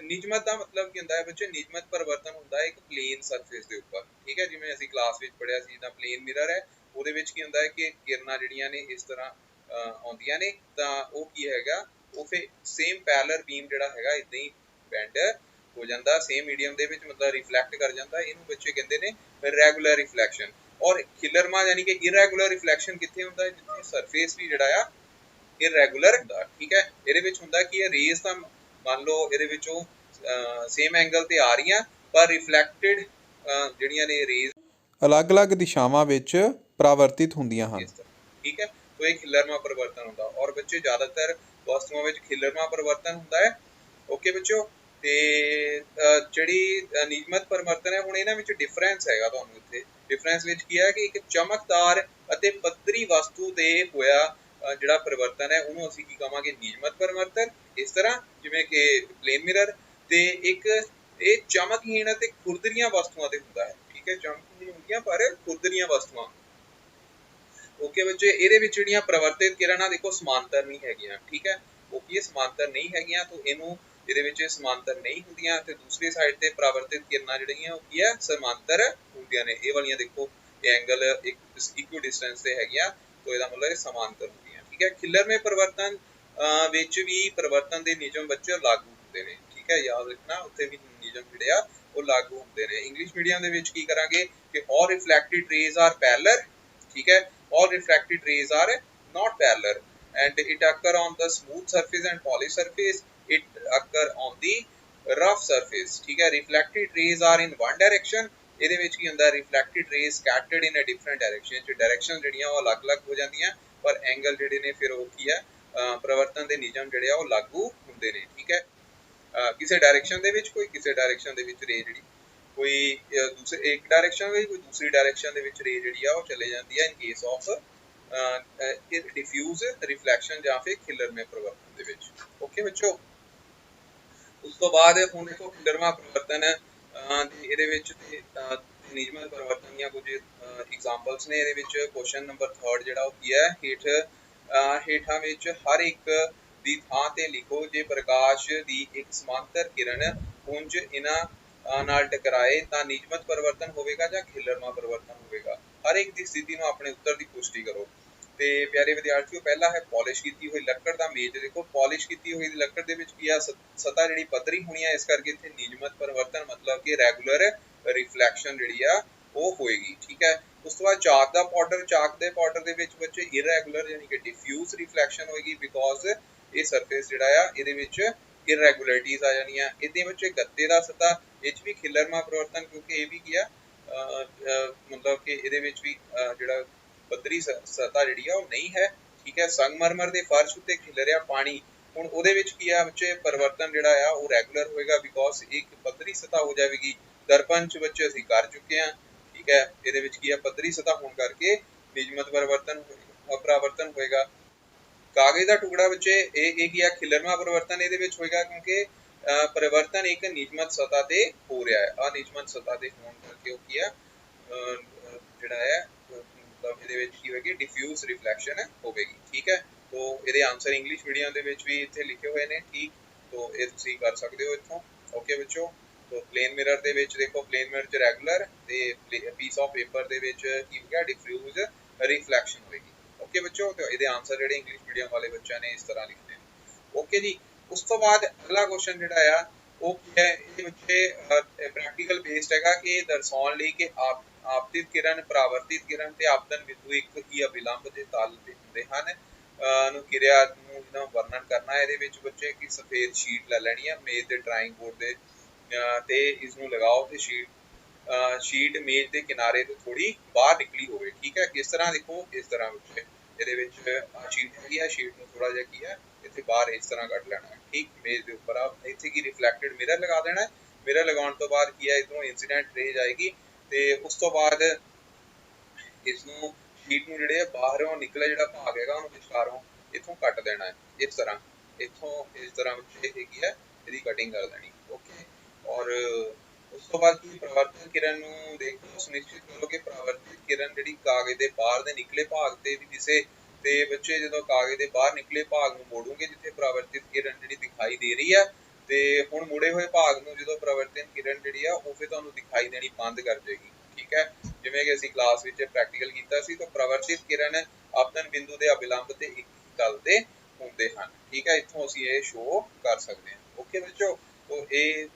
ਨਿਯਮਤ ਦਾ ਮਤਲਬ ਕੀ ਹੁੰਦਾ ਹੈ ਬੱਚੇ? ਨਿਯਮਤ ਪਰਿਵਰਤਨ ਹੁੰਦਾ ਹੈ ਇੱਕ ਪਲੇਨ ਸਰਫੇਸ ਦੇ ਉੱਪਰ, ਠੀਕ ਹੈ। ਜਿਵੇਂ ਅਸੀਂ ਕਲਾਸ ਵਿੱਚ ਪੜ੍ਹਿਆ ਸੀ, ਜਿੱਦਾਂ ਪਲੇਨ ਮਿਰਰ ਹੈ, ਉਹਦੇ ਵਿੱਚ ਕੀ ਹੁੰਦਾ ਹੈ ਕਿ ਕਿਰਨਾਂ ਜਿਹੜੀਆਂ ਨੇ ਇਸ ਤਰ੍ਹਾਂ ਆਉਂਦੀਆਂ ਨੇ, ਤਾਂ ਉਹ ਕੀ ਹੈਗਾ, ਉਹ ਫਿਰ ਸੇਮ ਪੈਰਲਰ ਬੀਮ ਜਿਹੜਾ ਹੈਗਾ ਇਦਾਂ ਹੀ ਬੈਂਡ ਹੋ ਜਾਂਦਾ ਸੇਮ ਮੀਡੀਅਮ ਦੇ ਵਿੱਚ, ਮਤਲਬ ਰਿਫਲੈਕਟ ਕਰ ਜਾਂਦਾ। ਇਹਨੂੰ ਬੱਚੇ ਕਹਿੰਦੇ ਨੇ ਰੈਗੂਲਰ ਰਿਫਲੈਕਸ਼ਨ। ਔਰ ਖਿਲਰਮਾ ਯਾਨੀ ਕਿ ਇਰੈਗੂਲਰ ਰਿਫਲੈਕਸ਼ਨ ਕਿੱਥੇ ਹੁੰਦਾ ਹੈ? ਜਿੱਥੇ ਸਰਫੇਸ ਵੀ ਜਿਹੜਾ ਆ ਇਰੈਗੂਲਰ ਹੁੰਦਾ, ਠੀਕ ਹੈ। ਇਹਦੇ ਵਿੱਚ ਹੁੰਦਾ ਕਿ ਇਹ ਰੇਜ਼ ਤਾਂ ਮੰਨ ਲਓ ਇਹਦੇ ਵਿੱਚੋਂ ਸੇਮ ਐਂਗਲ ਤੇ ਆ ਰਹੀਆਂ, ਪਰ ਰਿਫਲੈਕਟਿਡ ਜਿਹੜੀਆਂ ਨੇ ਰੇਜ਼ ਅਲੱਗ-ਅਲੱਗ ਦਿਸ਼ਾਵਾਂ ਵਿੱਚ ਪਰਾਵਰਤਿਤ ਹੁੰਦੀਆਂ ਹਨ, ਠੀਕ ਹੈ। तो ਇਹ ਖਿਲਰਮਾ ਪਰਿਵਰਤਨ ਹੁੰਦਾ। ਔਰ ਬੱਚੇ ਜ਼ਿਆਦਾਤਰ ਵਸਤੂਆਂ ਵਿੱਚ ਖਿਲਰਮਾ ਪਰਿਵਰਤਨ ਹੁੰਦਾ ਹੈ। ਓਕੇ ਬੱਚਿਓ, ਤੇ ਜਿਹੜੀ ਨਿਯਮਤ ਪਰਿਵਰਤਨ ਹੈ, ਹੁਣ ਇਹਨਾਂ ਵਿੱਚ ਡਿਫਰੈਂਸ ਹੈਗਾ ਤੁਹਾਨੂੰ ਇੱਥੇ। ਡਿਫਰੈਂਸ ਵਿੱਚ ਕੀ ਹੈ ਕਿ ਇੱਕ ਚਮਕਦਾਰ ਅਤੇ ਪੱਧਰੀ ਵਸਤੂ ਦੇ ਹੋਇਆ ਜਿਹੜਾ ਪਰਿਵਰਤਨ ਹੈ ਉਹਨੂੰ ਅਸੀਂ ਕੀ ਕਹਾਂਗੇ? ਨਿਯਮਤ ਪਰਿਵਰਤਨ। ਇਸ ਤਰ੍ਹਾਂ ਜਿਵੇਂ ਕਿ ਪਲੇਨ ਮਿਰਰ। ਤੇ ਇੱਕ ਇਹ ਚਮਕਹੀਣ ਅਤੇ ਖੁਰਦਰੀਆਂ ਵਸਤੂਆਂ ਤੇ ਹੁੰਦਾ ਹੈ, ਠੀਕ ਹੈ। ਚਮਕਹੀਣ ਹੁੰਦੀਆਂ ਪਰ ਖੁਰਦਰੀਆਂ ਵਸਤੂਆਂ। ਓਕੇ ਬੱਚੇ, ਇਹਦੇ ਵਿੱਚ ਜਿਹੜੀਆਂ ਪਰਿਵਰਤਿਤ ਕਿਰਨਾਂ ਦੇਖੋ ਸਮਾਂਤਰ ਨਹੀਂ ਹੈਗੀਆਂ, ਠੀਕ ਹੈ। ਓਕੇ, ਸਮਾਂਤਰ ਨਹੀਂ ਹੈਗੀਆਂ ਤਾਂ ਇਹਨੂੰ ਇਹਦੇ ਵਿੱਚ ਸਮਾਂਤਰ ਨਹੀਂ ਹੁੰਦੀਆਂ, ਤੇ ਦੂਸਰੀ ਸਾਈਡ ਤੇ ਪਰਾਵਰਤਿਤ ਕਿਰਨਾਂ ਜਿਹੜੀਆਂ ਉਹ ਕੀ ਹੈ? ਸਮਾਂਤਰ ਹੁੰਦੀਆਂ ਨੇ। ਇਹ ਵਾਲੀਆਂ ਦੇਖੋ, ਇਹ ਐਂਗਲ ਇੱਕ ਇਕੁਇ ਡਿਸਟੈਂਸ ਤੇ ਹੈਗੀਆਂ, ਤਾਂ ਇਹਦਾ ਮਤਲਬ ਇਹ ਸਮਾਂਤਰ ਹੁੰਦੀਆਂ, ਠੀਕ ਹੈ। ਖਿਲਰਮੇ ਪਰਿਵਰਤਨ ਵਿੱਚ ਵੀ ਪਰਿਵਰਤਨ ਦੇ ਨਿਯਮ ਬੱਚੇ ਲਾਗੂ ਹੁੰਦੇ ਨੇ, ਠੀਕ ਹੈ। ਯਾਦ ਰੱਖਣਾ, ਉੱਥੇ ਵੀ ਨਿਯਮ ਜਿਹੜੇ ਆ ਉਹ ਲਾਗੂ ਹੁੰਦੇ ਨੇ। ਇੰਗਲਿਸ਼ ਮੀਡੀਅਮ ਦੇ ਵਿੱਚ ਕੀ ਕਰਾਂਗੇ ਕਿ all reflected rays are parallel, ਠੀਕ ਹੈ। all refracted rays are not parallel and it occur on the smooth surface and polished surface, it occur on the rough surface, ਠੀਕ ਹੈ। reflected rays are in one direction, ਇਹਦੇ ਵਿੱਚ ਕੀ ਹੁੰਦਾ? reflected rays scattered in a different direction, ਚ direction ਜਿਹੜੀਆਂ ਉਹ ਅਲੱਗ-ਅਲੱਗ ਹੋ ਜਾਂਦੀਆਂ, ਪਰ ਐਂਗਲ ਜਿਹੜੇ ਨੇ ਫਿਰ ਉਹ ਕੀ ਹੈ? ਪਰਿਵਰਤਨ ਦੇ ਨਿਯਮ ਜਿਹੜੇ ਆ ਉਹ ਲਾਗੂ ਹੁੰਦੇ ਨੇ, ਠੀਕ ਹੈ। ਕਿਸੇ ਡਾਇਰੈਕਸ਼ਨ ਦੇ ਵਿੱਚ, ਕੋਈ ਕਿਸੇ ਡਾਇਰੈਕਸ਼ਨ ਦੇ ਵਿੱਚ ਰੇ ਜਿਹੜੀ ਕੋਈ ਦੂਸਰੇ ਇੱਕ ਡਾਇਰੈਕਸ਼ਨ ਵਿੱਚ, ਕੋਈ ਦੂਸਰੀ ਡਾਇਰੈਕਸ਼ਨ ਦੇ ਵਿੱਚ ਰੇ ਜਿਹੜੀ ਆ ਉਹ ਚਲੇ ਜਾਂਦੀ ਹੈ in case of defuse reflection ਜਾਂ ਫਿਰ ਖਿਲਰਮੇ ਪਰਿਵਰਤਨ ਦੇ ਵਿੱਚ। ਓਕੇ ਬੱਚੋ, ਉਸ ਤੋਂ ਬਾਅਦ ਹੁਣ ਦੇਖੋ ਖਿਲਰਮਾ ਪਰਿਵਰਤਨ ਇਹਦੇ ਵਿੱਚ ਨਿਯਮਤ ਪਰਿਵਰਤਨ ਦੀਆਂ ਕੁਝ ਐਗਜ਼ਾਮਪਲਸ ਨੇ। ਇਹਦੇ ਵਿੱਚ ਕੁਐਸਚਨ ਨੰਬਰ 3 ਜਿਹੜਾ ਉਹ ਕੀ ਹੈ? ਹੇਠਾਂ ਵਿੱਚ ਹਰ ਇੱਕ ਦੀ ਥਾਂ ਤੇ ਲਿਖੋ ਜੇ ਪ੍ਰਕਾਸ਼ ਦੀ ਇੱਕ ਸਮਾਂਤਰ ਕਿਰਨ ਪੁੰਜ ਇਹਨਾਂ ਨਾਲ ਟਕਰਾਏ ਤਾਂ ਨਿਯਮਤ ਪਰਿਵਰਤਨ ਹੋਵੇਗਾ ਜਾਂ ਖਿਲਰਮਾ ਪਰਿਵਰਤਨ ਹੋਵੇਗਾ। ਹਰ ਇੱਕ ਦੀ ਸਥਿਤੀ ਨੂੰ ਆਪਣੇ ਉੱਤਰ ਦੀ ਪੁਸ਼ਟੀ ਕਰੋ। ਤੇ ਪਿਆਰੇ ਵਿਦਿਆਰਥੀਓ ਪਹਿਲਾ ਹੈ ਪਾਲਿਸ਼ ਕੀਤੀ ਹੋਈ ਲੱਕੜ ਦਾ ਮੇਜ਼। ਦੇਖੋ ਪਾਲਿਸ਼ ਕੀਤੀ ਹੋਈ ਲੱਕੜ ਦੇ ਵਿੱਚ ਕੀ ਆ, ਸਤ੍ਹਾ ਜਿਹੜੀ ਪੱਧਰੀ ਹੋਣੀ ਆ, ਇਸ ਕਰਕੇ ਇੱਥੇ ਨਿਯਮਤ ਪਰਿਵਰਤਨ ਮਤਲਬ ਕਿ ਰੈਗੂਲਰ ਰਿਫਲੈਕਸ਼ਨ ਜਿਹੜੀ ਆ ਉਹ ਹੋਏਗੀ। ਠੀਕ ਹੈ। ਉਸ ਤੋਂ ਬਾਅਦ ਚਾਕ ਦਾ ਪਾਊਡਰ, ਚਾਕ ਦੇ ਪਾਊਡਰ ਦੇ ਵਿੱਚ ਬੱਚੇ ਇਰੈਗੂਲਰ ਯਾਨੀ ਕਿ ਡਿਫਿਊਜ਼ ਰਿਫਲੈਕਸ਼ਨ ਹੋਏਗੀ, ਬਿਕੋਜ਼ ਇਹ ਸਰਫੇਸ ਜਿਹੜਾ ਆ ਇਹਦੇ ਵਿੱਚ ਇਰੈਗੂਲਰਿਟੀਜ਼ ਆ ਜਾਣੀਆਂ। ਇਹਦੇ ਵਿੱਚ ਗੱਤੇ ਦਾ ਸਤ੍ਹਾ, ਇਹ 'ਚ ਵੀ ਖਿਲਰਮਾ ਪਰਿਵਰਤਨ, ਕਿਉਂਕਿ ਇਹ ਵੀ ਕੀ ਆ ਮਤਲਬ ਕਿ ਇਹਦੇ ਵਿੱਚ ਵੀ ਜਿਹੜਾ ਪੱਧਰੀ ਸਤ੍ਹਾ ਜਿਹੜੀ ਆ ਉਹ ਨਹੀਂ ਹੈ। ਠੀਕ ਹੈ। ਸੰਗਮਰਮਰ ਦੇ ਫਰਸ਼ ਉੱਤੇ ਖਿਲਰਿਆ ਪਾਣੀ, ਹੁਣ ਉਹਦੇ ਵਿੱਚ ਕੀ ਆ ਬੱਚੇ, ਪਰਿਵਰਤਨ ਜਿਹੜਾ ਆ ਉਹ ਰੈਗੂਲਰ ਹੋਏਗਾ, ਬਿਕੋਜ਼ ਇੱਕ ਪੱਧਰੀ ਸਤ੍ਹਾ ਹੋ ਜਾਵੇਗੀ। ਦਰਪਣ 'ਚ ਬੱਚੇ ਅਸੀਂ ਕਰ ਚੁੱਕੇ ਹਾਂ। ਠੀਕ ਹੈ। ਇਹਦੇ ਵਿੱਚ ਕੀ ਆ, ਪੱਧਰੀ ਸਤ੍ਹਾ ਹੋਣ ਕਰਕੇ ਨਿਯਮਤ ਪਰਿਵਰਤਨ ਹੋਏਗਾ। ਕਾਗਜ਼ ਦਾ ਟੁਕੜਾ ਬੱਚੇ ਇਹ ਕੀ ਆ, ਖਿਲਰਮਾ ਪਰਿਵਰਤਨ ਇਹਦੇ ਵਿੱਚ ਹੋਏਗਾ, ਕਿਉਂਕਿ ਪਰਿਵਰਤਨ ਇੱਕ ਨਿਯਮਤ ਸਤ੍ਹਾ ਤੇ ਹੋ ਰਿਹਾ ਹੈ। ਅਨਿਯਮਤ ਸਤ੍ਹਾ ਤੇ ਹੋਣ ਕਰਕੇ ਉਹ ਕੀ ਆ ਜਿਹੜਾ ਹੈ ਮਤਲਬ ਇਹਦੇ ਵਿੱਚ ਕੀ ਹੋਏਗੀ, ਡਿਫਿਊਜ਼ ਰਿਫਲੈਕਸ਼ਨ ਹੋਵੇਗੀ। ਠੀਕ ਹੈ। ਤੋ ਇਹਦੇ ਆਨਸਰ ਇੰਗਲਿਸ਼ ਮੀਡੀਅਮ ਦੇ ਵਿੱਚ ਵੀ ਇੱਥੇ ਲਿਖੇ ਹੋਏ ਨੇ। ਠੀਕ, ਤੋ ਇਹ ਤੁਸੀਂ ਕਰ ਸਕਦੇ ਹੋ ਇੱਥੋਂ। ਓਕੇ ਬੱਚੋ। ਤੋ ਪਲੇਨ ਮਿਰਰ ਦੇ ਵਿੱਚ ਦੇਖੋ, ਪਲੇਨ ਮਿਰਰ 'ਚ ਰੈਗੂਲਰ ਤੇ ਪੀਸ ਆਫ ਪੇਪਰ ਦੇ ਵਿੱਚ ਕੀ ਹੋ ਗਿਆ, ਡਿਫਿਊਜ਼ ਰਿਫਲੈਕਸ਼ਨ ਹੋਏਗੀ। ਓਕੇ ਬੱਚੋ। ਤੇ ਇਹਦੇ ਆਨਸਰ ਜਿਹੜੇ ਇੰਗਲਿਸ਼ ਮੀਡੀਅਮ ਵਾਲੇ ਬੱਚਿਆਂ ਨੇ ਇਸ ਤਰ੍ਹਾਂ ਲਿਖਣੇ ਨੇ। ਓਕੇ ਜੀ। ਉਸ ਤੋਂ ਬਾਅਦ ਅਗਲਾ ਕੁਐਸਚਨ ਜਿਹੜਾ ਆ ਉਹ ਕੀ ਹੈ, ਇਹ ਬੱਚੇ ਪ੍ਰੈਕਟੀਕਲ ਬੇਸਡ ਹੈਗਾ ਕਿ ਦਰਸਾਉਣ ਲਈ ਕਿ ਆਪਤਿਤ ਕਿਰਨ, ਪਰਾਵਰਤਿਤ ਕਿਰਨ ਤੇ ਆਪਤਨ ਬਿੰਦੂ ਇੱਕ ਹੀ ਅਬਿਲੰਬ ਦੇ ਤਲ ਤੇ ਹੁੰਦੇ ਹਨ। ਨੂੰ ਕਿਰਿਆ ਨੂੰ ਜਿਹਦਾ ਵਰਣਨ ਕਰਨਾ, ਇਹਦੇ ਵਿੱਚ ਬੱਚੇ ਕੀ ਸਫੇਦ ਸ਼ੀਟ ਲੈ ਲੈਣੀ ਆ ਮੇਜ਼ ਦੇ ਡਰਾਇੰਗ ਬੋਰਡ ਦੇ ਤੇ ਇਸ ਨੂੰ ਲਗਾਓ ਤੇ ਸ਼ੀਟ ਮੇਜ਼ ਦੇ ਕਿਨਾਰੇ ਤੋਂ ਥੋੜੀ ਬਾਹਰ ਨਿਕਲੀ ਹੋਵੇ। ਠੀਕ ਹੈ। ਕਿਸ ਤਰ੍ਹਾਂ, ਦੇਖੋ ਇਸ ਤਰ੍ਹਾਂ ਬੱਚੇ ਇਹਦੇ ਵਿੱਚ ਸ਼ੀਟ ਹੈਗੀ ਆ, ਸ਼ੀਟ ਨੂੰ ਥੋੜਾ ਜਿਹਾ ਕੀ ਹੈ ਇੱਥੇ ਬਾਹਰ ਇਸ ਤਰ੍ਹਾਂ ਕੱਢ ਲੈਣਾ ਹੈ। ਠੀਕ, ਮੇਜ਼ ਦੇ ਉੱਪਰ ਆ ਇੱਥੇ ਕੀ ਰਿਫਲੈਕਟਡ ਮਿਰਰ ਲਗਾ ਦੇਣਾ ਹੈ। ਮਿਰਰ ਲਗਾਉਣ ਤੋਂ ਬਾਅਦ ਕੀ ਹੈ, ਇਧਰੋਂ ਇਨਸੀਡੈਂਟ ਰੇ ਜਾਏਗੀ ਤੇ ਉਸ ਤੋਂ ਬਾਅਦ ਇਸ ਨੂੰ ਸ਼ੀਟ ਨੂੰ ਜਿਹੜੇ ਬਾਹਰੋਂ ਨਿਕਲੇ ਜਿਹੜਾ ਭਾਗ ਹੈਗਾ ਉਹਨੂੰ ਵਿਚਕਾਰੋਂ ਇੱਥੋਂ ਕੱਟ ਦੇਣਾ ਹੈ। ਇਸ ਤਰ੍ਹਾਂ ਇੱਥੋਂ ਇਸ ਤਰ੍ਹਾਂ ਵਿੱਚ ਇਹ ਕੀ ਹੈ, ਇਹਦੀ ਕਟਿੰਗ ਕਰ ਦੇਣੀ। ਓਕੇ। ਔਰ ਉਸ ਤੋਂ ਬਾਅਦ ਕੀ, ਪਰਾਵਰਤਨ ਕਿਰਨ ਨੂੰ ਦੇਖੋ, ਸੁਨਿਸ਼ਚਿਤ ਕਰੋ ਕਿ ਪਰਾਵਰਤਿਤ ਕਿਰਨ ਜਿਹੜੀ ਕਾਗਜ਼ ਦੇ ਬਾਹਰ ਦੇ ਨਿਕਲੇ ਭਾਗ ਤੇ ਵੀ ਦਿਸੇ। ਤੇ ਬੱਚੇ ਜਦੋਂ ਕਾਗਜ਼ ਦੇ ਬਾਹਰ ਨਿਕਲੇ ਭਾਗ ਨੂੰ ਮੋੜੋਗੇ ਜਿੱਥੇ ਪਰਾਵਰਤਿਤ ਕਿਰਨ ਜਿਹੜੀ ਦਿਖਾਈ ਦੇ ਰਹੀ ਆ, ਤੇ ਹੁਣ ਮੁੜੇ ਹੋਏ ਭਾਗ ਨੂੰ ਜਦੋਂ ਪਰਾਵਰਤਨ ਕਿਰਨ ਜਿਹੜੀ ਆ ਉਹ ਫਿਰ ਤੁਹਾਨੂੰ ਦਿਖਾਈ ਦੇਣੀ ਬੰਦ ਕਰ ਜਾਏਗੀ। ਠੀਕ ਹੈ। ਜਿਵੇਂ ਕਿ ਅਸੀਂ ਕਲਾਸ ਵਿੱਚ ਪ੍ਰੈਕਟੀਕਲ ਕੀਤਾ ਸੀ, ਤਾਂ ਪਰਾਵਰਤਿਤ ਕਿਰਨ ਆਪਤਨ ਬਿੰਦੂ ਦੇ ਅਬਿਲੰਬ ਤੇ ਇੱਕ ਤਲ ਤੇ ਹੁੰਦੇ ਹਨ। ਠੀਕ ਹੈ। ਇੱਥੋਂ ਅਸੀਂ ਇਹ ਸ਼ੋ ਕਰ ਸਕਦੇ ਹਾਂ। ਓਕੇ ਬੱਚੋ। ਤੋ ਇਹ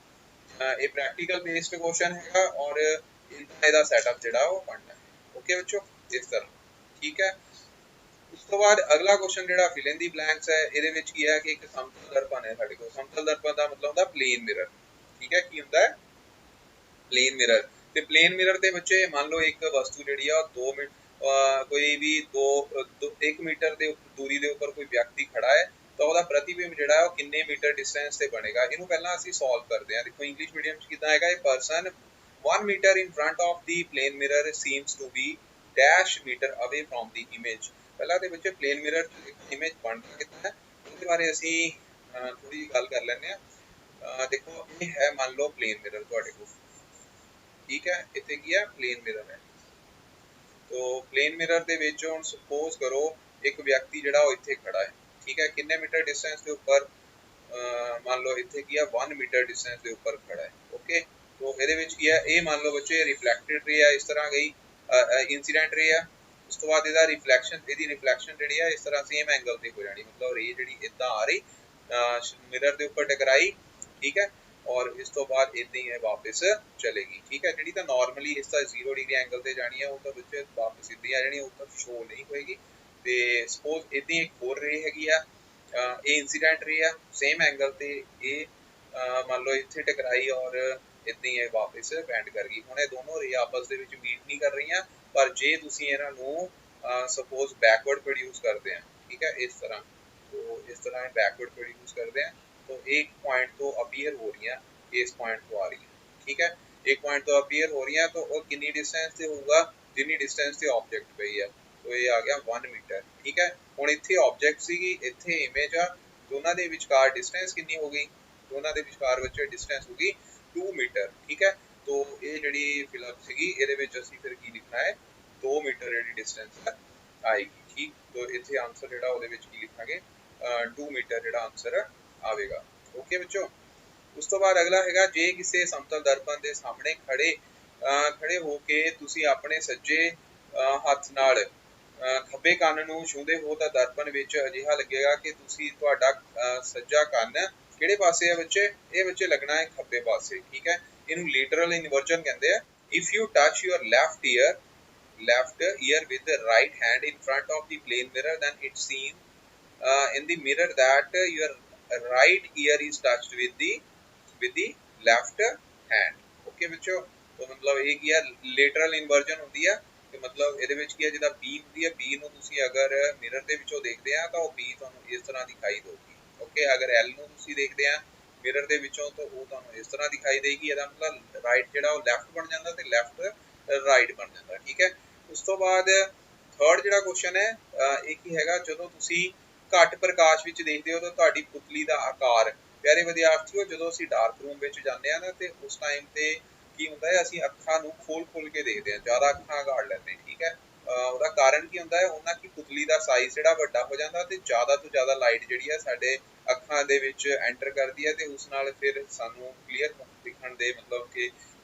ਪ੍ਰੈਕਟੀਕਲ ਬੇਸਡ ਕੁਐਸਚਨ ਹੈਗਾ ਔਰ ਇਹਦਾ ਸੈਟਅਪ ਜਿਹੜਾ ਉਹ ਬਣਨਾ ਹੈ। ਓਕੇ ਬੱਚੋ, ਇਸ ਤਰ੍ਹਾਂ। ਠੀਕ ਹੈ। ਉਸ ਤੋਂ ਬਾਅਦ ਅਗਲਾ ਕੁਐਸਚਨ ਜਿਹੜਾ ਫਿਲ ਇਨ ਦੀ ਬਲੈਂਕਸ ਹੈ, ਇਹਦੇ ਵਿੱਚ ਕੀ ਹੈ ਕਿ ਇੱਕ ਸਮਤਲ ਦਰਪਣ ਹੈ ਸਾਡੇ ਕੋਲ। ਸਮਤਲ ਦਰਪਣ ਦਾ ਮਤਲਬ ਹੁੰਦਾ ਪਲੇਨ ਮਿਰਰ। ਠੀਕ ਹੈ। ਕੀ ਹੁੰਦਾ ਹੈ, ਪਲੇਨ ਮਿਰਰ। ਤੇ ਪਲੇਨ ਮਿਰਰ ਦੇ ਬੱਚੇ ਮੰਨ ਲਓ ਇੱਕ ਵਸਤੂ ਜਿਹੜੀ ਆ 2 ਮਿੰਟ ਕੋਈ ਵੀ 1 ਮੀਟਰ ਦੇ ਦੂਰੀ ਦੇ ਉੱਪਰ ਕੋਈ ਵਿਅਕਤੀ ਖੜਾ ਹੈ, ਤਾਂ ਉਹਦਾ ਪ੍ਰਤੀਬਿੰਬ ਜਿਹੜਾ ਉਹ ਕਿੰਨੇ ਮੀਟਰ ਡਿਸਟੈਂਸ ਤੇ ਬਣੇਗਾ। ਇਹਨੂੰ ਪਹਿਲਾਂ ਅਸੀਂ ਸੋਲਵ ਕਰਦੇ ਹਾਂ। ਦੇਖੋ ਇੰਗਲਿਸ਼ ਮੀਡੀਅਮ 'ਚ ਕਿੱਦਾਂ ਹੈਗਾ, ਇਹ person 1 metre in front of the plane mirror seems to be dash metre away from the image. ਪਹਿਲਾਂ ਦੇ ਬੱਚੇ ਪਲੇਨ ਮਿਰਰ ਇੱਕ ਇਮੇਜ ਬਣਦਾ ਕਿੱਦਾਂ ਹੈ, ਉਹਦੇ ਬਾਰੇ ਅਸੀਂ ਥੋੜੀ ਜਿਹੀ ਗੱਲ ਕਰ ਲੈਂਦੇ ਹਾਂ। ਦੇਖੋ ਇਹ ਹੈ ਮੰਨ ਲਓ ਪਲੇਨ ਮਿਰਰ ਤੁਹਾਡੇ ਕੋਲ। ਠੀਕ ਹੈ। ਇੱਥੇ ਕੀ ਹੈ, ਪਲੇਨ ਮਿਰਰ ਹੈ। ਤੋ ਪਲੇਨ ਮਿਰਰ ਦੇ ਵਿੱਚ ਹੁਣ ਸਪੋਜ਼ ਕਰੋ ਇੱਕ ਵਿਅਕਤੀ ਜਿਹੜਾ ਉਹ ਇੱਥੇ ਖੜਾ ਹੈ। ਠੀਕ ਹੈ। ਕਿੰਨੇ ਮੀਟਰ ਡਿਸਟੈਂਸ ਦੇ ਉੱਪਰ, ਮੰਨ ਲਓ ਇੱਥੇ ਕੀ ਆ 1 ਮੀਟਰ ਡਿਸਟੈਂਸ ਦੇ ਉੱਪਰ ਖੜਾ ਹੈ। ਓਕੇ। ਤੋ ਇਹਦੇ ਵਿੱਚ ਕੀ ਹੈ, ਇਹ ਮੰਨ ਲਓ ਬੱਚੇ ਰਿਫਲੈਕਟਡ ਰੇ ਆ, ਇਸ ਤਰ੍ਹਾਂ ਗਈ ਇਨਸੀਡੈਂਟ ਰੇ ਆ। ਉਸ ਤੋਂ ਬਾਅਦ ਇਹਦੀ ਰਿਫਲੈਕਸ਼ਨ ਜਿਹੜੀ ਆ ਇਸ ਤਰ੍ਹਾਂ ਸੇਮ ਐਂਗਲ ਤੇ ਹੋ ਜਾਣੀ, ਮਤਲਬ ਰੇ ਜਿਹੜੀ ਇਦਾਂ ਆ ਰਹੀ ਮਿਰਰ ਦੇ ਉੱਪਰ ਟਕਰਾਈ। ਠੀਕ ਹੈ। ਔਰ ਇਸ ਤੋਂ ਬਾਅਦ ਇਦਾਂ ਹੀ ਵਾਪਸ ਚਲੇਗੀ। ਠੀਕ ਹੈ। ਜਿਹੜੀ ਤਾਂ ਨਾਰਮਲੀ ਇਸ ਦਾ 0 ਡਿਗਰੀ ਐਂਗਲ ਤੇ ਜਾਣੀ ਹੈ ਉਹ ਤਾਂ ਵਿੱਚ ਵਾਪਸ ਇਦਾਂ ਆ ਜਾਣੀ, ਉਹ ਤਾਂ ਸ਼ੋ ਨਹੀਂ ਹੋਏਗੀ। ਤੇ ਸਪੋਜ਼ ਇਦਾਂ ਇੱਕ ਹੋਰ ਰੇ ਹੈਗੀ ਆ, ਇਹ ਇਨਸੀਡੈਂਟ ਰੇ ਆ ਸੇਮ ਐਂਗਲ ਤੇ, ਇਹ ਮੰਨ ਲਓ ਇੱਥੇ ਟਕਰਾਈ ਔਰ ਇਦਾਂ ਹੀ ਵਾਪਸ ਬੈਂਡ ਕਰ ਗਈ। ਹੁਣ ਇਹ ਦੋਨੋਂ ਰੇ ਆਪਸ ਦੇ ਵਿੱਚ ਮੀਟ ਨਹੀਂ ਕਰ ਰਹੀਆਂ, ਪਰ ਜੇ ਤੁਸੀਂ ਇਹਨਾਂ ਨੂੰ ਸਪੋਜ਼ ਬੈਕਵਰਡ ਪ੍ਰੋਡਿਊਸ ਕਰਦੇ ਆ, ਠੀਕ ਹੈ, ਇਸ ਤਰ੍ਹਾਂ, तो इस तरह हम बैकवर्ड प्रोड्यूस करते हैं, तो एक पॉइंट तो अपीयर हो रही है, इस पॉइंट तो आ रही है। ठीक है। एक पॉइंट तो अपीयर हो रही है, तो और कितनी डिस्टेंस से होगा, जितनी डिस्टेंस से ऑब्जेक्ट पे ही है, तो ये आ गया 1 मीटर। ठीक है। ਹੁਣ ਇੱਥੇ ਆਬਜੈਕਟ ਸੀਗੀ, ਇੱਥੇ ਇਮੇਜ ਆ, ਦੋਨਾਂ ਦੇ ਵਿਚਕਾਰ ਡਿਸਟੈਂਸ ਕਿੰਨੀ ਹੋ ਗਈ, ਦੋਨਾਂ ਦੇ ਵਿਚਕਾਰ ਵਿੱਚ ਡਿਸਟੈਂਸ ਹੋ ਗਈ 2 ਮੀਟਰ। ਠੀਕ ਹੈ। तो ਇਹ ਜਿਹੜੀ ਫਿਲਅਪ ਸੀਗੀ ਇਹਦੇ ਵਿੱਚ ਅਸੀਂ ਫਿਰ ਕੀ ਲਿਖਣਾ ਹੈ, 2 ਮੀਟਰ ਜਿਹੜੀ ਡਿਸਟੈਂਸ ਆਏਗੀ। ਠੀਕ। तो ਇੱਥੇ ਆਨਸਰ ਜਿਹੜਾ ਉਹਦੇ ਵਿੱਚ ਕੀ ਲਿਖਾਂਗੇ 2 ਮੀਟਰ ਜਿਹੜਾ ਆਨਸਰ ਆਵੇਗਾ। ਓਕੇ ਬੱਚੋ। ਉਸ ਤੋਂ ਬਾਅਦ ਅਗਲਾ ਹੈਗਾ, ਜੇ ਕਿਸੇ ਸਮਤਲ ਦਰਪਣ ਦੇ ਸਾਹਮਣੇ ਖੜੇ ਹੋ ਕੇ ਤੁਸੀਂ ਆਪਣੇ ਸੱਜੇ ਹੱਥ ਨਾਲ ਖੱਬੇ ਕੰਨ ਨੂੰ ਛੂੰਹਦੇ ਹੋ ਤਾਂ ਦਰਪਣ ਵਿੱਚ ਅਜਿਹਾ ਲੱਗੇਗਾ ਕਿ ਤੁਸੀਂ ਤੁਹਾਡਾ ਸੱਜਾ ਕੰਨ ਕਿਹੜੇ ਪਾਸੇ ਹੈ ਬੱਚੇ? ਇਹ ਬੱਚੇ ਲੱਗਣਾ ਹੈ ਖੱਬੇ ਪਾਸੇ, ਠੀਕ ਹੈ। ਇਹਨੂੰ ਲਿਟਰਲ ਇਨਵਰਜਨ ਕਹਿੰਦੇ ਆ। If you touch your left ear with the right hand in front of the plane mirror, then it's seen in the mirror that your right ear is touched with the left hand. Okay ਬੱਚੋ, तो मतलब ਇਹ ਕੀ ਹੈ, ਲੇਟਰਲ ਇਨਵਰਜਨ ਹੁੰਦੀ ਆ। ਤੇ ਮਤਲਬ ਇਹਦੇ ਵਿੱਚ ਕੀ ਹੈ, ਜਿੱਦਾਂ B ਹੁੰਦੀ ਹੈ, B ਨੂੰ ਤੁਸੀਂ ਅਗਰ ਮਿਰਰ ਦੇ ਵਿੱਚੋਂ ਦੇਖਦੇ ਆ ਤਾਂ ਉਹ B ਤੁਹਾਨੂੰ ਇਸ ਤਰ੍ਹਾਂ ਦਿਖਾਈ ਦੇਊਗੀ। ਓਕੇ, ਅਗਰ L ਨੂੰ ਤੁਸੀਂ ਦੇਖਦੇ ਆ ਮਿਰਰ ਦੇ ਵਿੱਚੋਂ ਤਾਂ ਉਹ ਤੁਹਾਨੂੰ ਇਸ ਤਰ੍ਹਾਂ ਦਿਖਾਈ ਦੇਗੀ। ਇਹਦਾ ਮਤਲਬ ਰਾਈਟ ਜਿਹੜਾ ਉਹ ਲੈਫਟ ਬਣ ਜਾਂਦਾ ਤੇ ਲੈਫਟ ਰਾਈਟ ਬਣ ਜਾਂਦਾ, ਠੀਕ ਹੈ। ਉਸ ਤੋਂ ਬਾਅਦ ਥਰਡ ਜਿਹੜਾ ਕੁਐਸਚਨ ਹੈ ਇਹ ਕੀ ਹੈਗਾ, ਜਦੋਂ ਤੁਸੀਂ ਘੱਟ ਪ੍ਰਕਾਸ਼ ਵਿੱਚ ਦੇਖਦੇ ਹੋ ਤਾਂ ਤੁਹਾਡੀ ਪੁਤਲੀ ਦਾ ਆਕਾਰ। ਪਿਆਰੇ ਵਿਦਿਆਰਥੀਓ, ਜਦੋਂ ਅਸੀਂ ਡਾਰਕ ਰੂਮ ਵਿੱਚ ਜਾਂਦੇ ਆ ਨਾ ਤੇ ਉਸ ਟਾਈਮ ਤੇ ਕੀ ਹੁੰਦਾ ਹੈ, ਅਸੀਂ ਅੱਖਾਂ ਨੂੰ ਖੋਲ ਕੇ ਦੇਖਦੇ ਹਾਂ, ਜ਼ਿਆਦਾ ਅੱਖਾਂ ਗਾੜ ਲੈਂਦੇ, ਠੀਕ ਹੈ। ਉਹਦਾ ਕਾਰਨ ਕੀ ਹੁੰਦਾ ਹੈ, ਉਹਨਾਂ ਦੀ ਪੁਤਲੀ ਦਾ ਸਾਈਜ਼ ਜਿਹੜਾ ਵੱਡਾ ਹੋ ਜਾਂਦਾ ਤੇ ਜ਼ਿਆਦਾ ਤੋਂ ਜ਼ਿਆਦਾ ਲਾਈਟ ਜਿਹੜੀ ਹੈ ਸਾਡੇ ਅੱਖਾਂ ਦੇ ਵਿੱਚ ਐਂਟਰ ਕਰਦੀ ਹੈ ਤੇ ਉਸ ਨਾਲ ਫਿਰ ਸਾਨੂੰ ਕਲੀਅਰ ਦਿਖਣ ਦੇ ਮਤਲਬ ਕਿ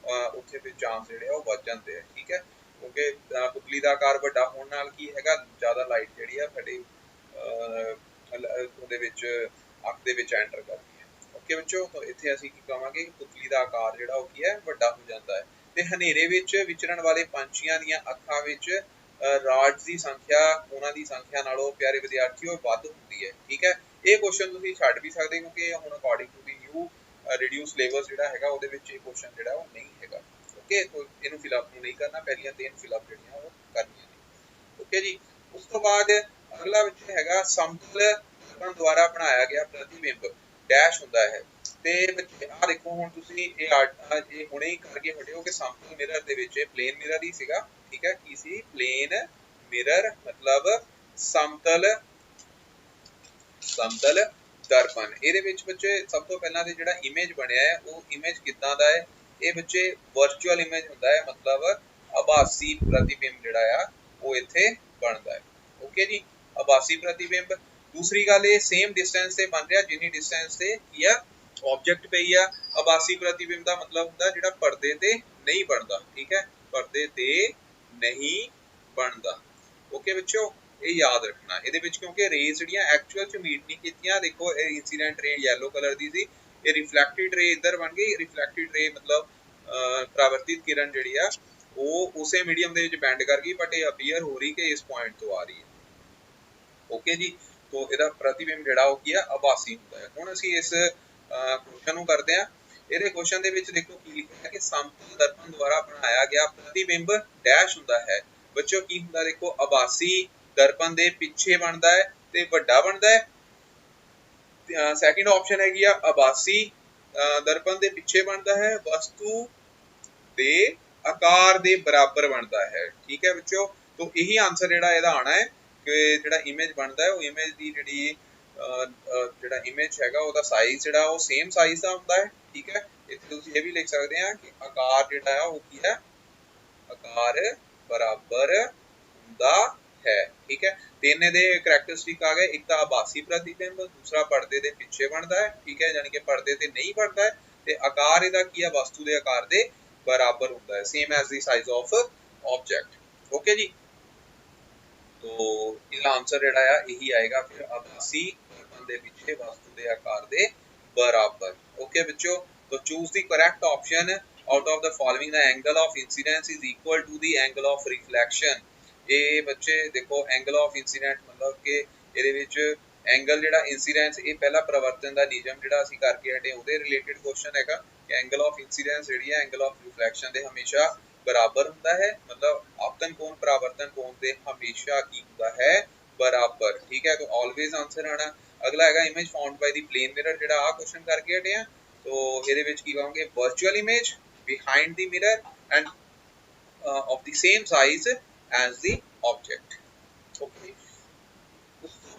ਉੱਥੇ ਫਿਰ ਚਾਂਸ ਜਿਹੜੇ ਆ ਉਹ ਵੱਧ ਜਾਂਦੇ ਆ, ਠੀਕ ਹੈ। ਕਿਉਂਕਿ ਪੁਤਲੀ ਦਾ ਆਕਾਰ ਵੱਡਾ ਹੋਣ ਨਾਲ ਕੀ ਹੈਗਾ, ਜ਼ਿਆਦਾ ਲਾਈਟ ਜਿਹੜੀ ਆ ਸਾਡੀ ਉਹਦੇ ਵਿੱਚ ਅੱਖ ਦੇ ਵਿੱਚ ਐਂਟਰ ਕਰਦੀ ਹੈ। ਓਕੇ ਬੱਚੋ, ਤਾਂ ਇੱਥੇ ਅਸੀਂ ਕੀ ਕਹਾਂਗੇ ਕਿ ਪੁਤਲੀ ਦਾ ਆਕਾਰ ਜਿਹੜਾ ਉਹ ਕੀ ਹੈ, ਵੱਡਾ ਹੋ ਜਾਂਦਾ ਹੈ। ਤੇ ਹਨੇਰੇ ਵਿੱਚ ਵਿਚਰਨ ਵਾਲੇ ਪੰਛੀਆਂ ਦੀਆਂ ਅੱਖਾਂ ਵਿੱਚ ਰਾਡਸ ਦੀ ਸੰਖਿਆ ਉਹਨਾਂ ਦੀ ਸੰਖਿਆ ਨਾਲੋਂ ਪਿਆਰੇ ਵਿਦਿਆਰਥੀਓ ਵੱਧ ਹੁੰਦੀ ਹੈ, ਠੀਕ ਹੈ। ਇਹ ਕੁਐਸਚਨ ਤੁਸੀਂ ਛੱਡ ਵੀ ਸਕਦੇ ਕਿਉਂਕਿ ਹੁਣ according to the new reduce syllabus ਜਿਹੜਾ ਹੈਗਾ ਉਹਦੇ ਵਿੱਚ ਇਹ ਕੁਐਸਚਨ ਜਿਹੜਾ ਉਹ ਨਹੀਂ ਹੈਗਾ। ਓਕੇ, ਤਾਂ ਇਹਨੂੰ ਫਿਲਅਪ ਨਹੀਂ ਕਰਨਾ, ਪਹਿਲੀਆਂ 3 ਫਿਲਅਪ ਜਿਹੜੀਆਂ ਉਹ ਕਰਨੀਆਂ ਨੇ। ਓਕੇ ਜੀ, ਉਸ ਤੋਂ ਬਾਅਦ ਅਗਲਾ ਵਿੱਚ ਹੈਗਾ ਸਮਤਲ ਦਰਪਣ ਦੁਆਰਾ ਬਣਾਇਆ ਗਿਆ ਪ੍ਰਤੀਬਿੰਬ ਡੈਸ਼ ਹੁੰਦਾ ਹੈ। ਤੇ ਬੱਚੇ ਆਹ ਦੇਖੋ, ਹੁਣ ਤੁਸੀਂ ਇਹ ਹੁਣੇ ਹੀ ਕਰਕੇ ਹਟਿਓ ਕਿ ਸਮਤਲ ਮਿਰਰ ਦੇ ਵਿੱਚ ਪਲੇਨ ਮਿਰਰ ਹੀ ਸੀਗਾ, ਠੀਕ ਹੈ। ਕੀ ਸੀ? ਪਲੇਨ ਮਿਰਰ ਮਤਲਬ ਸਮਤਲ ਦਰਪਣ। ਇਹਦੇ ਵਿੱਚ ਬੱਚੇ ਸਭ ਤੋਂ ਪਹਿਲਾਂ ਤੇ ਜਿਹੜਾ ਇਮੇਜ ਬਣਿਆ ਹੈ ਉਹ ਇਮੇਜ ਕਿੱਦਾਂ ਦਾ ਹੈ? ਇਹ ਬੱਚੇ ਵਰਚੁਅਲ ਇਮੇਜ ਹੁੰਦਾ ਹੈ, ਮਤਲਬ ਆਭਾਸੀ ਪ੍ਰਤੀਬਿੰਬ ਜਿਹੜਾ ਆ ਉਹ ਇੱਥੇ ਬਣਦਾ ਹੈ। ਓਕੇ ਜੀ, ਆਭਾਸੀ ਪ੍ਰਤੀਬਿੰਬ। ਦੂਸਰੀ ਗੱਲ, ਇਹ ਸੇਮ ਡਿਸਟੈਂਸ ਤੇ ਬਣ ਰਿਹਾ ਜਿੰਨੀ ਡਿਸਟੈਂਸ ਤੇ ਕੀ ਆ ਆਬਜੈਕਟ ਪਈ ਆ। ਆਭਾਸੀ ਪ੍ਰਤੀਬਿੰਬ ਦਾ ਮਤਲਬ ਹੁੰਦਾ ਜਿਹੜਾ ਪਰਦੇ ਤੇ ਨਹੀਂ ਬਣਦਾ, ਠੀਕ ਹੈ, ਪਰਦੇ ਤੇ ਨਹੀਂ ਬਣਦਾ। ਓਕੇ ਬੱਚੋ, ਇਹ ਯਾਦ ਰੱਖਣਾ ਇਹਦੇ ਵਿੱਚ, ਕਿਉਂਕਿ ਰੇਜ਼ ਜਿਹੜੀਆਂ ਐਕਚੁਅਲ ਚ ਮੀਟ ਨਹੀਂ ਕੀਤੀਆਂ। ਦੇਖੋ, ਇਹ ਇਨਸੀਡੈਂਟ ਰੇ ਯੈਲੋ ਕਲਰ ਦੀ ਸੀ, ਇਹ ਰਿਫਲੈਕਟਿਡ ਰੇ ਇੱਧਰ ਬਣ ਗਈ। ਰਿਫਲੈਕਟਿਡ ਰੇ ਮਤਲਬ ਪਰਾਵਰਤਿਤ ਕਿਰਨ ਜਿਹੜੀ ਆ ਉਹ ਉਸੇ ਮੀਡੀਅਮ ਦੇ ਵਿੱਚ ਬੈਂਡ ਕਰ ਗਈ, ਬਟ ਇਹ ਅਪੀਅਰ ਹੋ ਰਹੀ ਕਿ ਇਸ ਪੁਆਇੰਟ ਤੋਂ ਆ ਰਹੀ ਹੈ। ਓਕੇ ਜੀ, तो ਇਹਦਾ ਪ੍ਰਤੀਬਿੰਬ ਜਿਹੜਾ ਉਹ ਕੀ ਆ, ਆਭਾਸੀ ਹੁੰਦਾ ਹੈ। ਹੁਣ ਅਸੀਂ ਇਸ ਕੁਐਸਚਨ ਨੂੰ ਕਰਦੇ ਆ। ਇਹਦੇ ਕੁਐਸਚਨ ਦੇ ਵਿੱਚ ਦੇਖੋ ਕੀ ਲਿਖਿਆ ਹੈ ਕਿ ਸਮਤਲ ਦਰਪਣ ਦੁਆਰਾ ਬਣਾਇਆ ਗਿਆ ਪ੍ਰਤੀਬਿੰਬ ਡੈਸ਼ ਹੁੰਦਾ ਹੈ। ਬੱਚੋ ਕੀ ਹੁੰਦਾ, ਦੇਖੋ ਆਭਾਸੀ ਦਰਪਣ ਦੇ ਪਿੱਛੇ ਬਣਦਾ ਹੈ ਤੇ ਵੱਡਾ ਬਣਦਾ ਹੈ। ਸੈਕਿੰਡ ਆਪਸ਼ਨ ਹੈਗੀ ਆ ਆਭਾਸੀ ਦਰਪਣ ਦੇ ਪਿੱਛੇ ਬਣਦਾ ਹੈ, ਵਸਤੂ ਦੇ ਆਕਾਰ ਦੇ ਬਰਾਬਰ ਬਣਦਾ ਹੈ, ਠੀਕ ਹੈ ਬੱਚੋ। तो यही आंसर ਜਿਹੜਾ ਇਹਦਾ ਆਣਾ ਹੈ ਕਿ ਜਿਹੜਾ ਇਮੇਜ ਬਣਦਾ ਹੈ ਉਹ ਇਮੇਜ ਦੀ ਜਿਹੜਾ ਇਮੇਜ ਹੈਗਾ ਉਹਦਾ ਸਾਈਜ਼ ਜਿਹੜਾ ਉਹ ਸੇਮ ਸਾਈਜ਼ ਦਾ ਹੁੰਦਾ ਹੈ, ਠੀਕ ਹੈ। ਇੱਥੇ ਤੁਸੀਂ ਇਹ ਵੀ ਲਿਖ ਸਕਦੇ ਆ ਕਿ ਆਕਾਰ ਜਿਹੜਾ ਹੈ ਉਹ ਕੀ ਹੈ, ਆਕਾਰ ਬਰਾਬਰ ਹੁੰਦਾ ਹੈ, ਠੀਕ ਹੈ। ਤਿੰਨ ਦੇ ਕਰੈਕਟਰਿਸਟਿਕ ਆ ਗਏ, ਇੱਕ ਤਾਂ ਆਭਾਸੀ ਪ੍ਰਤੀਬਿੰਬ, ਦੂਸਰਾ ਪਰਦੇ ਦੇ ਪਿੱਛੇ ਬਣਦਾ ਹੈ, ਠੀਕ ਹੈ, ਯਾਨੀ ਕਿ ਪਰਦੇ ਤੇ ਨਹੀਂ ਬਣਦਾ ਹੈ, ਤੇ ਆਕਾਰ ਇਹਦਾ ਕੀ ਹੈ, ਵਸਤੂ ਦੇ ਆਕਾਰ ਦੇ बराबर होता है, same as the size of object. Okay जी, तो इसका आंसर जेड़ा है यही आएगा फिर आभासी दर्पण दे पीछे वस्तु दे आकार दे बराबर। ओके बच्चों, तो choose the correct option out of the following. The angle of incidence is equal to the angle of reflection. ये बच्चे देखो एंगल ऑफ इंसिडेंट मतलब कि ਇਹਦੇ ਵਿੱਚ एंगल ਜਿਹੜਾ इंसिडेंस ਇਹ ਪਹਿਲਾ ਪ੍ਰਵਰਤਨ ਦਾ ਨਿਯਮ ਜਿਹੜਾ ਅਸੀਂ ਕਰਕੇ ਹਟੇ ਉਹਦੇ ਰਿਲੇਟਡ ਕੁਐਸਚਨ ਹੈਗਾ ਕਿ एंगल ऑफ इंसिडेंस ਜਿਹੜੀ ਹੈ एंगल ऑफ रिफ्लेक्शन ਦੇ ਹਮੇਸ਼ਾ ਬਰਾਬਰ ਹੁੰਦਾ ਹੈ, मतलब आपतन कोण परावर्तन कोण ਦੇ ਹਮੇਸ਼ਾ ਕੀ ਹੁੰਦਾ ਹੈ, ਬਰਾਬਰ, ਠੀਕ ਹੈ। तो ऑलवेज आंसर आना। ਅਗਲਾ ਹੈਗਾ ਇਮੇਜ ਫਾਊਂਡ ਬਾਈ ਦੀ ਪਲੇਨ ਮਿਰਰ, ਜਿਹੜਾ ਆ ਕੁਐਸਚਨ ਕਰਕੇ ਹਟੇ ਆ। तो ਇਹਦੇ ਵਿੱਚ ਕੀ ਕਹਾਂਗੇ, virtual image behind the mirror and of the same size as the object। okay,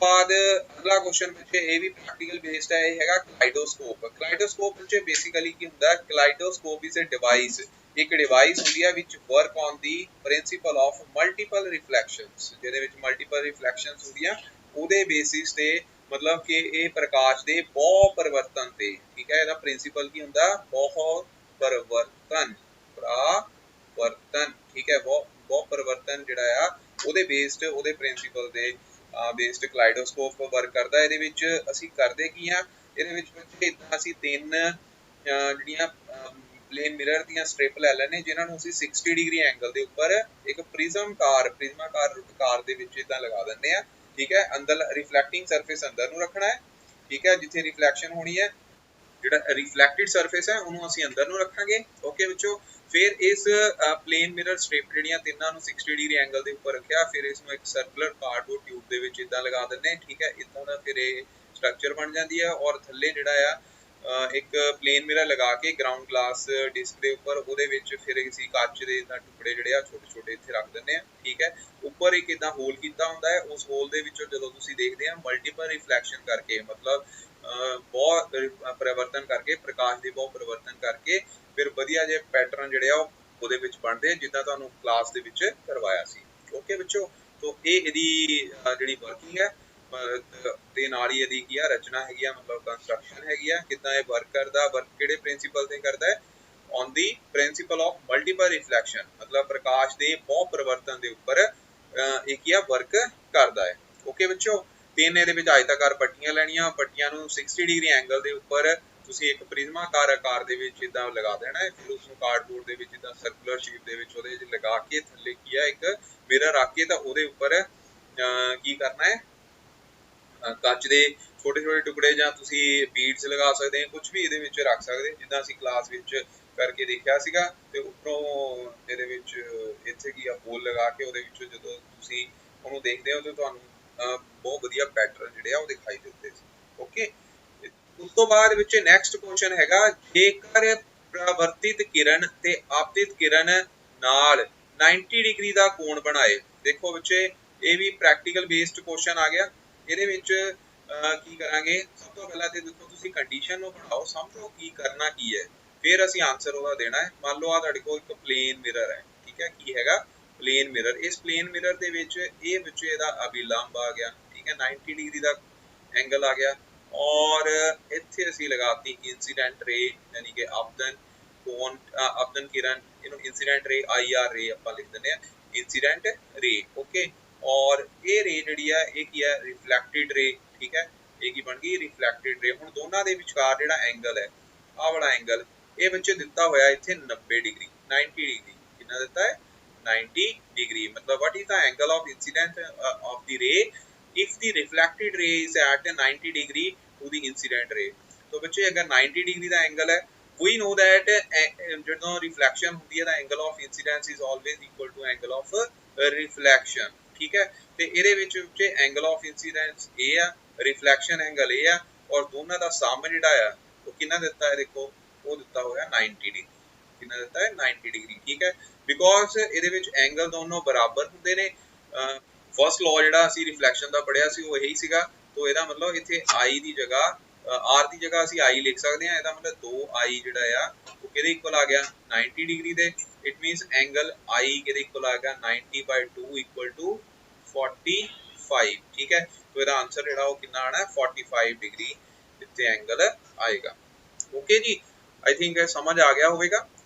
बाद अगला क्वेश्चन पूछे, ये भी प्रैक्टिकल बेस्ड है, ये हैगा कलाइडोस्कोप। कलाइडोस्कोप ਵਿੱਚ बेसिकली ਕੀ ਹੁੰਦਾ ਹੈ, ਕਲਾइडोस्कोप इज अ डिवाइस, ਇੱਕ ਡਿਵਾਈਸ ਹੁੰਦੀ ਹੈ which work on the principle of multiple reflections, ਜਿਹਦੇ ਵਿੱਚ ਮਲਟੀਪਲ ਰਿਫਲੈਕਸ਼ਨਸ ਹੁੰਦੀਆਂ ਉਹਦੇ ਬੇਸਿਸ ਤੇ ਮਤਲਬ ਕਿ ਇਹ ਪ੍ਰਕਾਸ਼ ਦੇ ਬਹੁ ਪਰਿਵਰਤਨ ਤੇ, ਠੀਕ ਹੈ। ਇਹਦਾ ਪ੍ਰਿੰਸੀਪਲ ਕੀ ਹੁੰਦਾ, ਬਹੁ ਪਰਿਵਰਤਨ, ਠੀਕ ਹੈ। ਬਹੁ ਪਰਿਵਰਤਨ ਜਿਹੜਾ ਆ ਉਹਦੇ ਬੇਸਡ ਉਹਦੇ ਪ੍ਰਿੰਸੀਪਲ ਦੇ ਬੇਸਡ ਕਲਾਈਡੋਸਕੋਪ ਵਰਕ ਕਰਦਾ। ਇਹਦੇ ਵਿੱਚ ਅਸੀਂ ਕਰਦੇ ਕੀ ਆ, ਇਹਦੇ ਵਿੱਚ ਬੱਚੇ ਇਦਾਂ ਅਸੀਂ ਤਿੰਨ ਜਿਹੜੀਆਂ ਪਲੇਨ ਮਿਰਰ ਦੀਆਂ ਸਟ੍ਰਿਪ ਲੈ ਲੈਣੇ, ਜਿਨ੍ਹਾਂ ਨੂੰ ਅਸੀਂ 60 ਡਿਗਰੀ ਐਂਗਲ ਦੇ ਉੱਪਰ ਇੱਕ ਪ੍ਰਿਜ਼ਮਾਕਾਰ ਦੇ ਵਿੱਚ ਇਦਾਂ ਲਗਾ ਦਿੰਦੇ ਆ। ਠੀਕ ਹੈ, ਅੰਦਰ ਰਿਫਲੈਕਟਿੰਗ ਸਰਫੇਸ ਅੰਦਰ ਨੂੰ ਰੱਖਣਾ ਹੈ। ਠੀਕ ਹੈ, ਜਿੱਥੇ ਰਿਫਲੈਕਸ਼ਨ ਹੋਣੀ ਹੈ, ਜਿਹੜਾ ਰਿਫਲੈਕਟਿਡ ਸਰਫੇਸ ਹੈ ਉਹਨੂੰ ਅਸੀਂ ਅੰਦਰ ਨੂੰ ਰੱਖਾਂਗੇ। ਓਕੇ ਬੱਚੋ, ਫਿਰ ਇਸ ਪਲੇਨ ਮਿਰਰ ਸਟ੍ਰਿਪ ਜਿਹੜੀਆਂ ਤਿੰਨਾਂ ਨੂੰ 60 ਡਿਗਰੀ ਐਂਗਲ ਦੇ ਉੱਪਰ ਰੱਖਿਆ, ਫਿਰ ਇਸ ਨੂੰ ਇੱਕ ਸਰਕੂਲਰ ਕਾਰਡਬੋਰਡ ਟਿਊਬ ਦੇ ਵਿੱਚ ਇਦਾਂ ਲਗਾ ਦਿੰਦੇ। ਠੀਕ ਹੈ, ਇਦਾਂ ਦਾ ਫਿਰ ਇਹ ਸਟਰਕਚਰ ਬਣ ਜਾਂਦੀ ਹੈ। ਔਰ ਥੱਲੇ ਜਿਹੜਾ ਆ ਇੱਕ ਪਲੇਨ ਮਿਰਰ ਲਗਾ ਕੇ ਗਰਾਊਂਡ ਗਲਾਸ ਡਿਸਕ ਦੇ ਉੱਪਰ ਉਹਦੇ ਵਿੱਚ ਫਿਰ ਅਸੀਂ ਕੱਚ ਦੇ ਇਦਾਂ ਟੁਕੜੇ ਜਿਹੜੇ ਆ ਛੋਟੇ ਛੋਟੇ ਇੱਥੇ ਰੱਖ ਦਿੰਦੇ ਆ। ਠੀਕ ਹੈ, ਉੱਪਰ ਇੱਕ ਇਦਾਂ ਹੋਲ ਕੀਤਾ ਹੁੰਦਾ ਹੈ। ਉਸ ਹੋਲ ਦੇ ਵਿੱਚੋਂ ਜਦੋਂ ਤੁਸੀਂ ਦੇਖਦੇ ਆ ਮਲਟੀਪਲ ਰਿਫਲੈਕਸ਼ਨ ਕਰਕੇ, ਮਤਲਬ ਬਹੁਤ ਪਰਿਵਰਤਨ ਕਰਕੇ, ਪ੍ਰਕਾਸ਼ ਦੇ ਬਹੁਤ ਪਰਿਵਰਤਨ ਕਰਕੇ ਫਿਰ ਵਧੀਆ ਜਿਹੇ ਪੈਟਰਨ ਜਿਹੜੇ ਆ ਉਹ ਉਹਦੇ ਵਿੱਚ ਬਣਦੇ, ਜਿੱਦਾਂ ਤੁਹਾਨੂੰ ਕਲਾਸ ਦੇ ਵਿੱਚ ਕਰਵਾਇਆ ਸੀ। ਓਕੇ ਬੱਚੋ, ਤੋਂ ਇਹ ਇਹਦੀ ਜਿਹੜੀ ਵਰਕਿੰਗ ਹੈ ਤੇ ਨਾਲ ਹੀ ਇਹਦੀ ਕੀ ਆ ਰਚਨਾ ਹੈਗੀ ਆ, ਮਤਲਬ ਕੰਸਟਰਕਸ਼ਨ ਹੈਗੀ ਆ, ਕਿੱਦਾਂ ਇਹ ਵਰਕ ਕਰਦਾ। ਵਰਕ ਕਿਹੜੇ ਪ੍ਰਿੰਸੀਪਲ ਤੇ ਕਰਦਾ ਹੈ? On the principal of multiple reflection, ਮਤਲਬ ਪ੍ਰਕਾਸ਼ ਦੇ ਬਹੁਤ ਪਰਿਵਰਤਨ ਦੇ ਉੱਪਰ ਇਹ ਕੀ ਆ ਵਰਕ ਕਰਦਾ ਹੈ। ਓਕੇ ਬੱਚੋ, ਤਿੰਨ ਇਹਦੇ ਵਿੱਚ ਆਇਤਾਕਾਰ ਪੱਟੀਆਂ ਲੈਣੀਆਂ, ਪੱਟੀਆਂ ਨੂੰ 60 ਡਿਗਰੀ ਐਂਗਲ ਦੇ ਉੱਪਰ ਤੁਸੀਂ ਇੱਕ ਪ੍ਰਿਜ਼ਮਾਕਾਰ ਆਕਾਰ ਦੇ ਵਿੱਚ ਇਦਾਂ ਲਗਾ ਦੇਣਾ ਹੈ। ਫਿਰ ਉਸ ਨੂੰ ਕਾਰਡਬੋਰਡ ਦੇ ਵਿੱਚ ਇਦਾਂ ਸਰਕੂਲਰ ਸ਼ੇਪ ਦੇ ਵਿੱਚ ਉਹਦੇ ਵਿੱਚ ਲਗਾ ਕੇ ਥੱਲੇ ਕੀ ਆ ਇੱਕ ਮਿਰਰ ਰੱਖ ਕੇ, ਤਾਂ ਉਹਦੇ ਉੱਪਰ ਕੀ ਕਰਨਾ ਹੈ, ਕੱਚ ਦੇ ਛੋਟੇ ਛੋਟੇ ਟੁਕੜੇ ਜਾਂ ਤੁਸੀਂ ਬੀਡਸ ਲਗਾ ਸਕਦੇ ਹੋ, ਕੁਝ ਵੀ ਇਹਦੇ ਵਿੱਚ ਰੱਖ ਸਕਦੇ, ਜਿੱਦਾਂ ਅਸੀਂ ਕਲਾਸ ਵਿੱਚ ਕਰਕੇ ਦੇਖਿਆ ਸੀਗਾ। ਤੇ ਉੱਪਰੋਂ ਇਹਦੇ ਵਿੱਚ ਇੱਥੇ ਕੀ ਆ ਹੋਲ ਲਗਾ ਕੇ ਉਹਦੇ ਵਿੱਚ ਜਦੋਂ ਤੁਸੀਂ ਉਹਨੂੰ ਦੇਖਦੇ ਹੋ ਤਾਂ ਤੁਹਾਨੂੰ ਬਹੁਤ ਵਧੀਆ ਪੈਟਰਨ ਜਿਹੜੇ ਆ ਉਹ ਦਿਖਾਈ ਦਿੰਦੇ ਸੀ। ਓਕੇ, ਉਸ ਤੋਂ ਬਾਅਦ ਵਿੱਚ ਨੈਕਸਟ ਕੁਐਸਚਨ ਹੈਗਾ, ਜੇਕਰ ਪਰਾਵਰਤਿਤ ਕਿਰਨ ਤੇ ਆਪਤਿਤ ਕਿਰਨ ਨਾਲ 90 ਡਿਗਰੀ ਦਾ ਕੋਣ ਬਣਾਏ। ਦੇਖੋ ਬੱਚੇ, ਇਹ ਵੀ ਪ੍ਰੈਕਟੀਕਲ ਬੇਸਡ ਕੁਐਸਚਨ ਆ ਗਿਆ। ਇਹਦੇ ਵਿੱਚ ਕੀ ਕਰਾਂਗੇ, ਸਭ ਤੋਂ ਪਹਿਲਾਂ ਤੇ ਦੇਖੋ ਤੁਸੀਂ ਕੰਡੀਸ਼ਨ ਨੂੰ ਬਣਾਓ, ਸਮਝੋ ਕੀ ਕਰਨਾ ਕੀ ਹੈ, ਫਿਰ ਅਸੀਂ ਆਨਸਰ ਉਹਦਾ ਦੇਣਾ ਹੈ। ਮੰਨ ਲਓ ਆ ਤੁਹਾਡੇ ਕੋਲ ਇੱਕ ਪਲੇਨ ਮਿਰਰ ਹੈ। ਠੀਕ ਹੈ, ਕੀ ਹੈਗਾ? Plane mirror. ਇਸ ਪਲੇਨ ਮਿਰਰ ਦੇ ਵਿੱਚ ਇਹ ਵਿੱਚ ਇਹਦਾ ਅਭਿਲੰਬ ਆ ਗਿਆ। ਠੀਕ ਹੈ, 90 ਡਿਗਰੀ ਦਾ ਐਂਗਲ ਆ ਗਿਆ। ਔਰ ਇੱਥੇ ਅਸੀਂ ਲਗਾਤੀ ਇਨਸੀਡੈਂਟ ਰੇ, ਯਾਨੀ ਕਿ ਆਪਤਨ ਕੋਣ, ਆਪਤਨ ਕਿਰਨ, ਇਹਨੂੰ ਇਨਸੀਡੈਂਟ ਰੇ IR ਰੇ ਆਪਾਂ ਲਿਖ ਦਿੰਦੇ ਆ, ਇਨਸੀਡੈਂਟ ਰੇ। ਓਕੇ, ਔਰ ਇਹ ਰੇ ਜਿਹੜੀ ਆ ਇਹ ਕੀ ਹੈ? ਰਿਫਲੈਕਟਿਡ ਰੇ। ਠੀਕ ਹੈ, ਇਹ ਕੀ ਬਣ ਗਈ? ਰਿਫਲੈਕਟਿਡ ਰੇ। ਹੁਣ ਦੋਨਾਂ ਦੇ ਵਿਚਕਾਰ ਜਿਹੜਾ ਐਂਗਲ ਹੈ, ਆਹ ਵਾਲਾ ਐਂਗਲ, ਇਹ ਵਿੱਚ ਦਿੱਤਾ ਹੋਇਆ ਇੱਥੇ 90 ਡਿਗਰੀ, 90 ਡਿਗਰੀ। ਕਿੰਨਾ ਦਿੱਤਾ ਹੈ? 90 degree. मतलब what is the angle of incidence of the ray if the reflected ray is at 90 degree to the incident ray? तो बच्चे अगर 90 degree ਦਾ angle है, we know that ਜਦੋਂ reflection ਹੁੰਦੀ ਹੈ ਤਾਂ angle of incidence is always equal to angle of reflection. ठीक है, ਤੇ ਇਹਦੇ ਵਿੱਚ ਬੱਚੇ angle of incidence ਇਹ ਆ, reflection angle ਇਹ ਆ, ਔਰ ਦੋਨਾਂ ਦਾ ਸਮ ਜਿਹੜਾ ਆ ਉਹ ਕਿੰਨਾ ਦਿੱਤਾ ਹੈ? ਦੇਖੋ ਉਹ ਦਿੱਤਾ ਹੋਇਆ 90 degree। ਕਿੰਨਾ ਦਿੱਤਾ ਹੈ? 90 degree। ਠੀਕ ਹੈ, ਬਿਕੋਜ਼ ਇਹਦੇ ਵਿੱਚ ਐਂਗਲ ਦੋਨੋਂ ਬਰਾਬਰ ਹੁੰਦੇ ਨੇ। ਫਸਟ ਲਾਅ ਜਿਹੜਾ ਅਸੀਂ ਰਿਫਲੈਕਸ਼ਨ ਦਾ ਪੜਿਆ ਸੀ ਉਹ ਇਹੀ ਸੀਗਾ। ਤੋਂ ਇਹਦਾ ਮਤਲਬ ਇੱਥੇ I ਦੀ ਜਗ੍ਹਾ R ਦੀ ਜਗ੍ਹਾ ਅਸੀਂ I ਲਿਖ ਸਕਦੇ ਹਾਂ। ਇਹਦਾ ਮਤਲਬ 2I ਜਿਹੜਾ ਆ ਉਹ ਕਿਹਦੇ ਇਕੁਅਲ ਆ ਗਿਆ? 90 ਡਿਗਰੀ ਦੇ। ਇਟ ਮੀਨਸ ਐਂਗਲ I ਕਿਹਦੇ ਇਕੁਅਲ ਆ ਗਿਆ? 90/2 ਇਕੁਅਲ ਟੂ 45। ਠੀਕ ਹੈ, ਤੋਂ ਇਹਦਾ ਆਨਸਰ ਜਿਹੜਾ ਉਹ ਕਿੰਨਾ ਆਣਾ? 45 ਡਿਗਰੀ ਇੱਥੇ ਐਂਗਲ ਆਏਗਾ। ਓਕੇ ਜੀ, आई थिंक समझ आ गया होगा।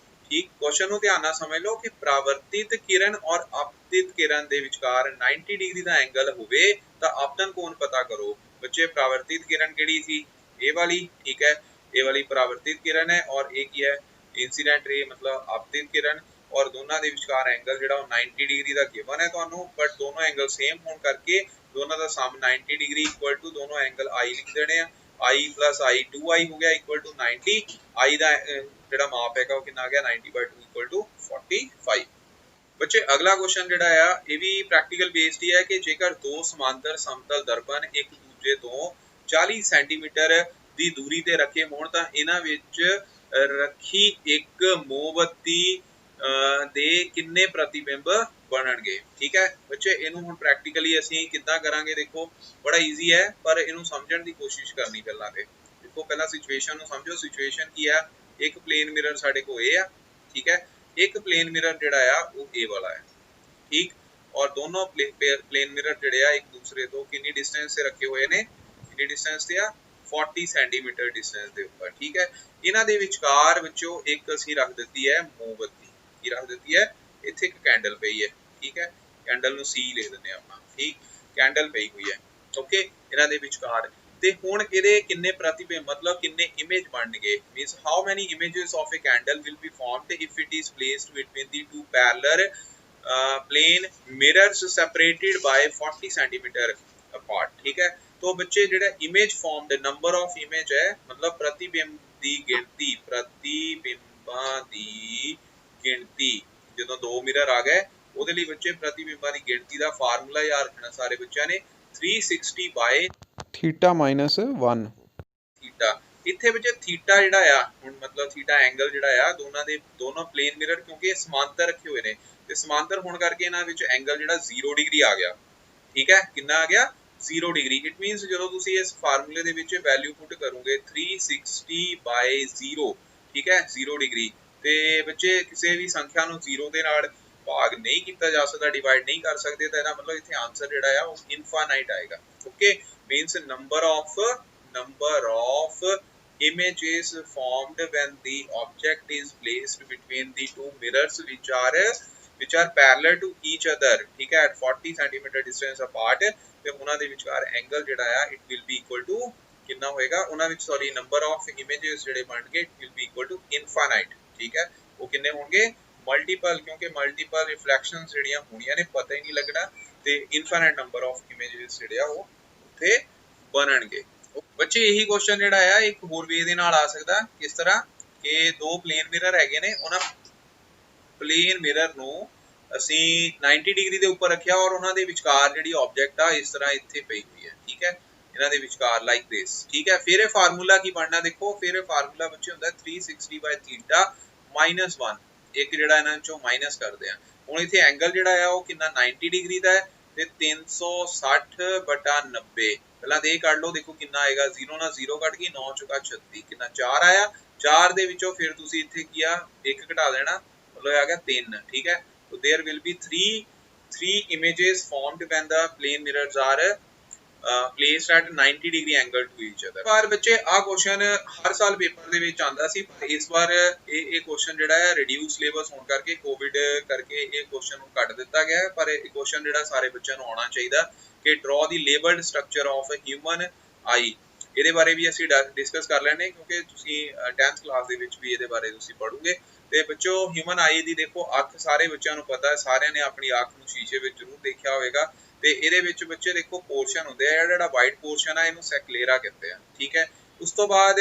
ठीक, क्वेश्चन ਨੂੰ ਧਿਆਨ ਨਾਲ ਸਮਝ ਲਓ ਕਿ ਪਰਾਵਰਤਿਤ ਕਿਰਨ ਔਰ ਆਪਤਿਤ ਕਿਰਨ ਦੇ ਵਿਚਕਾਰ 90 ਡਿਗਰੀ ਦਾ ਐਂਗਲ ਹੋਵੇ ਤਾਂ ਆਪਤਨ ਕੋਣ ਪਤਾ ਕਰੋ। ਬੱਚੇ, ਪਰਾਵਰਤਿਤ ਕਿਰਨ ਕਿਹੜੀ ਸੀ? ਇਹ ਵਾਲੀ। ਠੀਕ ਹੈ, ਇਹ ਵਾਲੀ ਪਰਾਵਰਤਿਤ ਕਿਰਨ ਹੈ ਔਰ ਇਹ ਕੀ ਹੈ? ਇਨਸੀਡੈਂਟ ਰੇ, ਮਤਲਬ ਆਪਤਿਤ ਕਿਰਨ। ਔਰ ਦੋਨਾਂ ਦੇ ਵਿਚਕਾਰ ਐਂਗਲ ਜਿਹੜਾ ਉਹ 90 ਡਿਗਰੀ ਦਾ ਗਿਵਨ ਹੈ ਤੁਹਾਨੂੰ, ਬਟ ਦੋਨੋਂ ਐਂਗਲ ਸੇਮ ਹੋਣ ਕਰਕੇ ਦੋਨਾਂ ਦਾ ਸਮ 90 ਡਿਗਰੀ ਇਕੁਅਲ ਟੂ ਦੋਨੋਂ ਐਂਗਲ I ਲਿਖ ਦੇਣੇ ਆ। I plus I 2I ਹੋ ਗਿਆ ਇਕੁਅਲ ਟੂ 90। I ਦਾ ਜਿਹੜਾ ਮਾਪ ਹੈਗਾ ਉਹ ਕਿੰਨਾ ਆ ਗਿਆ? 90/2 ਇਕੁਅਲ ਟੂ 45। ਬੱਚੇ, ਅਗਲਾ ਕੁਐਸਚਨ ਜਿਹੜਾ ਆ ਇਹ ਵੀ ਪ੍ਰੈਕਟੀਕਲ ਬੇਸਡ ਹੀ ਹੈ ਕਿ ਜੇਕਰ ਦੋ ਸਮਾਂਤਰ ਸਮਤਲ ਦਰਪਣ ਇੱਕ ਦੂਜੇ ਤੋਂ 40 ਸੈਂਟੀਮੀਟਰ ਦੀ ਦੂਰੀ ਤੇ ਰੱਖੇ ਹੋਣ ਤਾਂ ਇਹਨਾਂ ਵਿੱਚ ਰੱਖੀ ਇੱਕ ਮੋਮਬੱਤੀ ਦੇ ਕਿੰਨੇ ਪ੍ਰਤੀਬਿੰਬ ਬਣਨਗੇ। ਠੀਕ ਹੈ ਬੱਚੇ, ਇਹਨੂੰ ਹੁਣ ਪ੍ਰੈਕਟੀਕਲੀ ਅਸੀਂ ਕਿੱਦਾਂ ਕਰਾਂਗੇ? ਦੇਖੋ ਬੜਾ ਈਜ਼ੀ ਹੈ, ਪਰ ਇਹਨੂੰ ਸਮਝਣ ਦੀ ਕੋਸ਼ਿਸ਼ ਕਰਨੀ ਪਹਿਲਾਂ ਤੇ। ਦੇਖੋ ਪਹਿਲਾਂ ਸਿਚੁਏਸ਼ਨ ਨੂੰ ਸਮਝੋ। ਸਿਚੁਏਸ਼ਨ ਕੀ ਆ? ਇੱਕ ਪਲੇਨ ਮਿਰਰ ਸਾਡੇ ਕੋਲ ਇਹ ਆ। ਠੀਕ ਹੈ, ਇੱਕ ਪਲੇਨ ਮਿਰਰ ਜਿਹੜਾ ਆ ਉਹ ਇਹ ਵਾਲਾ ਹੈ। ਠੀਕ, ਔਰ ਦੋਨੋਂ ਪਲੇਨ ਮਿਰਰ ਜਿਹੜੇ ਆ ਇੱਕ ਦੂਸਰੇ ਤੋਂ ਕਿੰਨੀ ਡਿਸਟੈਂਸ ਤੇ ਰੱਖੇ ਹੋਏ ਨੇ? ਕਿੰਨੀ ਡਿਸਟੈਂਸ ਤੇ ਆ? 40 ਸੈਂਟੀਮੀਟਰ ਡਿਸਟੈਂਸ ਦੇ ਉੱਪਰ। ਠੀਕ ਹੈ, ਇਹਨਾਂ ਦੇ ਵਿਚਕਾਰ ਵਿੱਚੋਂ ਇੱਕ ਅਸੀਂ ਰੱਖ ਦਿੱਤੀ ਹੈ ਮੋਮਬੱਤੀ। ਕੀ ਰੱਖ ਦਿੱਤੀ ਹੈ? ਇੱਥੇ ਇੱਕ ਕੈਂਡਲ ਪਈ ਹੈ। ਠੀਕ ਹੈ, कैंडल नूं सी ले दिंदे आपां ठीक कैंडल पई हुई है ओके इन्हां दे विचकार ते हुण इहदे किन्ने प्रतिबिंब मतलब किन्ने इमेज बनणगे means how many images of a candle will be formed if it is placed between the two parallel plane mirrors separated by 40 centimetre apart ठीक है तो बच्चे जेड़ा image formed number of image है मतलब प्रतिबिंब दी गिनती प्रतिबिंबां दी गिनती ਜਦੋਂ ਦੋ ਮਿਰਰ ਆ ਗਏ ਉਹਦੇ ਲਈ ਬੱਚੇ ਪ੍ਰਤੀਬਿੰਬਾਂ ਦੀ ਗਿਣਤੀ ਦਾ ਫਾਰਮੂਲਾ ਯਾਦ ਰੱਖਣਾ ਸਾਰੇ ਬੱਚਿਆਂ ਨੇ 360 ਬਾਈ ਥੀਟਾ ਮਾਈਨਸ 1 ਥੀਟਾ ਇੱਥੇ ਬੱਚੇ ਥੀਟਾ ਜਿਹੜਾ ਆ ਹੁਣ ਮਤਲਬ ਥੀਟਾ ਐਂਗਲ ਜਿਹੜਾ ਆ ਦੋਨਾਂ ਦੇ ਦੋਨੋਂ ਪਲੇਨ ਮਿਰਰ ਕਿਉਂਕਿ ਇਹ ਸਮਾਂਤਰ ਰੱਖੇ ਹੋਏ ਨੇ ਤੇ ਸਮਾਂਤਰ ਹੋਣ ਕਰਕੇ ਇਹਨਾਂ ਵਿੱਚ ਐਂਗਲ ਜਿਹੜਾ 0 ਡਿਗਰੀ ਆ ਗਿਆ ਠੀਕ ਹੈ ਕਿੰਨਾ ਆ ਗਿਆ 0 ਡਿਗਰੀ ਇਟ ਮੀਨਸ ਜਦੋਂ ਤੁਸੀਂ ਇਸ ਫਾਰਮੂਲੇ ਦੇ ਵਿੱਚ ਵੈਲਿਊ ਪੁੱਟ ਕਰੋਗੇ 360 ਬਾਈ 0 ਠੀਕ ਹੈ 0 ਡਿਗਰੀ ਤੇ ਬੱਚੇ ਕਿਸੇ ਵੀ ਸੰਖਿਆ ਨੂੰ 0 ਦੇ ਨਾਲ ਭਾਗ ਨਹੀਂ ਕੀਤਾ ਜਾ ਸਕਦਾ ਡਿਵਾਈਡ ਨਹੀਂ ਕਰ ਸਕਦੇ ਤਾਂ ਇਹਦਾ ਮਤਲਬ ਇੱਥੇ ਆਨਸਰ ਜਿਹੜਾ ਆ ਉਹ ਇਨਫਾਈਨਾਈਟ ਆਏਗਾ okay means number of images formed when the object is placed between the two mirrors which are parallel to each other ठीक है at 40 centimeter distance apart ਤੇ ਉਹਨਾਂ ਦੇ ਵਿਚਕਾਰ ਐਂਗਲ ਜਿਹੜਾ ਆ it will be equal to ਕਿੰਨਾ ਹੋਏਗਾ ਉਹਨਾਂ ਵਿੱਚ ਸੌਰੀ number of images ਜਿਹੜੇ ਬਣਨਗੇ it will be equal to infinite ठीक है वो किन्ने होंगे मल्टीपल क्योंकि मल्टीपल रिफ्लेक्शंस ਜਿਹੜੀਆਂ ਹੋਣੀਆਂ ਨੇ ਪਤਾ ਹੀ ਨਹੀਂ ਲੱਗਣਾ ਤੇ ਇਨਫਾਈਨਾਈਟ ਨੰਬਰ ਆਫ ਇਮੇजेस ਜਿਹੜੇ ਆ ਉਹ ਉੱਥੇ ਬਣਨਗੇ ਬੱਚੇ ਇਹੀ ਕੁਐਸਚਨ ਜਿਹੜਾ ਆ ਇੱਕ ਹੋਰ ਵੇ ਦੇ ਨਾਲ ਆ ਸਕਦਾ ਕਿਸ ਤਰ੍ਹਾਂ ਕਿ ਦੋ ਪਲੇਨ ਮਿਰਰ ਹੈਗੇ ਨੇ ਉਹਨਾਂ ਪਲੇਨ ਮਿਰਰ ਨੂੰ ਅਸੀਂ 90 ਡਿਗਰੀ ਦੇ ਉੱਪਰ ਰੱਖਿਆ ਔਰ ਉਹਨਾਂ ਦੇ ਵਿਚਕਾਰ ਜਿਹੜੀ ਆਬਜੈਕਟ ਆ ਇਸ ਤਰ੍ਹਾਂ ਇੱਥੇ ਪਈ ਹੋਈ ਹੈ ਠੀਕ ਹੈ ਇਹਨਾਂ ਦੇ ਵਿਚਕਾਰ ਲਾਈਕ ਦਿਸ ਠੀਕ ਹੈ ਫਿਰ ਇਹ ਫਾਰਮੂਲਾ ਕੀ ਬਣਨਾ ਦੇਖੋ ਫਿਰ ਇਹ ਫਾਰਮੂਲਾ ਬੱਚੇ ਹੁੰਦਾ 360 ਬਾਈ ਥੀਟਾ -1 ਇੱਕ ਜਿਹੜਾ ਇਹਨਾਂ ਚੋਂ ਮਾਈਨਸ ਕਰਦੇ ਆ ਹੁਣ ਇੱਥੇ ਐਂਗਲ ਜਿਹੜਾ ਆ ਉਹ ਕਿੰਨਾ 90 ਡਿਗਰੀ ਦਾ ਹੈ ਤੇ 360 ਬਟਾ 90 ਪਹਿਲਾਂ ਦੇ ਕੱਢ ਲਓ ਦੇਖੋ ਕਿੰਨਾ ਆਏਗਾ 0 ਨਾਲ 0 ਕੱਢ ਗਈ 9 ਚੁਕਾ 36 ਕਿੰਨਾ 4 ਆਇਆ 4 ਦੇ ਵਿੱਚੋਂ ਫਿਰ ਤੁਸੀਂ ਇੱਥੇ ਕੀ ਆ 1 ਘਟਾ ਦੇਣਾ ਮਤਲਬ ਆ ਗਿਆ 3 ਠੀਕ ਹੈ so there will be three images formed when the plane mirrors are placed at 90 degree angle to each other ਪਰ ਬੱਚੇ ਆ ਕੁਐਸਚਨ ਹਰ ਸਾਲ ਪੇਪਰ ਦੇ ਵਿੱਚ ਆਂਦਾ ਸੀ ਪਰ ਇਸ ਵਾਰ ਇਹ ਕੁਐਸਚਨ ਜਿਹੜਾ ਹੈ ਰਿਡਿਊਸ ਸਿਲੇਬਸ ਹੋਣ ਕਰਕੇ ਕੋਵਿਡ ਕਰਕੇ ਇਹ ਕੁਐਸਚਨ ਨੂੰ ਕੱਟ ਦਿੱਤਾ ਗਿਆ ਹੈ ਪਰ ਇਹ ਕੁਐਸਚਨ ਜਿਹੜਾ ਸਾਰੇ ਬੱਚਿਆਂ ਨੂੰ ਆਉਣਾ ਚਾਹੀਦਾ ਕਿ ਡਰਾ ਦੀ ਲੇਬਲਡ ਸਟਰਕਚਰ ਆਫ ਅ ਹਿਊਮਨ ਆਈ ਇਹਦੇ ਬਾਰੇ ਵੀ ਅਸੀਂ ਡਿਸਕਸ ਕਰ ਲੈਣੇ ਕਿਉਂਕਿ ਤੁਸੀਂ 10th ਕਲਾਸ ਦੇ ਵਿੱਚ ਵੀ ਇਹਦੇ ਬਾਰੇ ਤੁਸੀਂ ਪੜ੍ਹੋਗੇ ਤੇ ਬੱਚੋ ਹਿਊਮਨ ਆਈ ਦੀ ਦੇਖੋ ਅੱਖ ਸਾਰੇ ਬੱਚਿਆਂ ਨੂੰ ਪਤਾ ਹੈ ਸਾਰਿਆਂ ਨੇ ਆਪਣੀ ਅੱਖ ਨੂੰ ਸ਼ੀਸ਼ੇ ਵਿੱਚ ਜ਼ਰੂਰ ਦੇਖਿਆ ਹੋਵੇਗਾ ਤੇ ਇਹਦੇ ਵਿੱਚ ਬੱਚੇ ਦੇਖੋ ਪੋਰਸ਼ਨ ਹੁੰਦੇ ਆ ਜਿਹੜਾ ਵਾਈਟ ਪੋਰਸ਼ਨ ਆ ਇਹਨੂੰ ਸੈਕਲੇਰਾ ਕਹਿੰਦੇ ਆ ਠੀਕ ਹੈ ਉਸ ਤੋਂ ਬਾਅਦ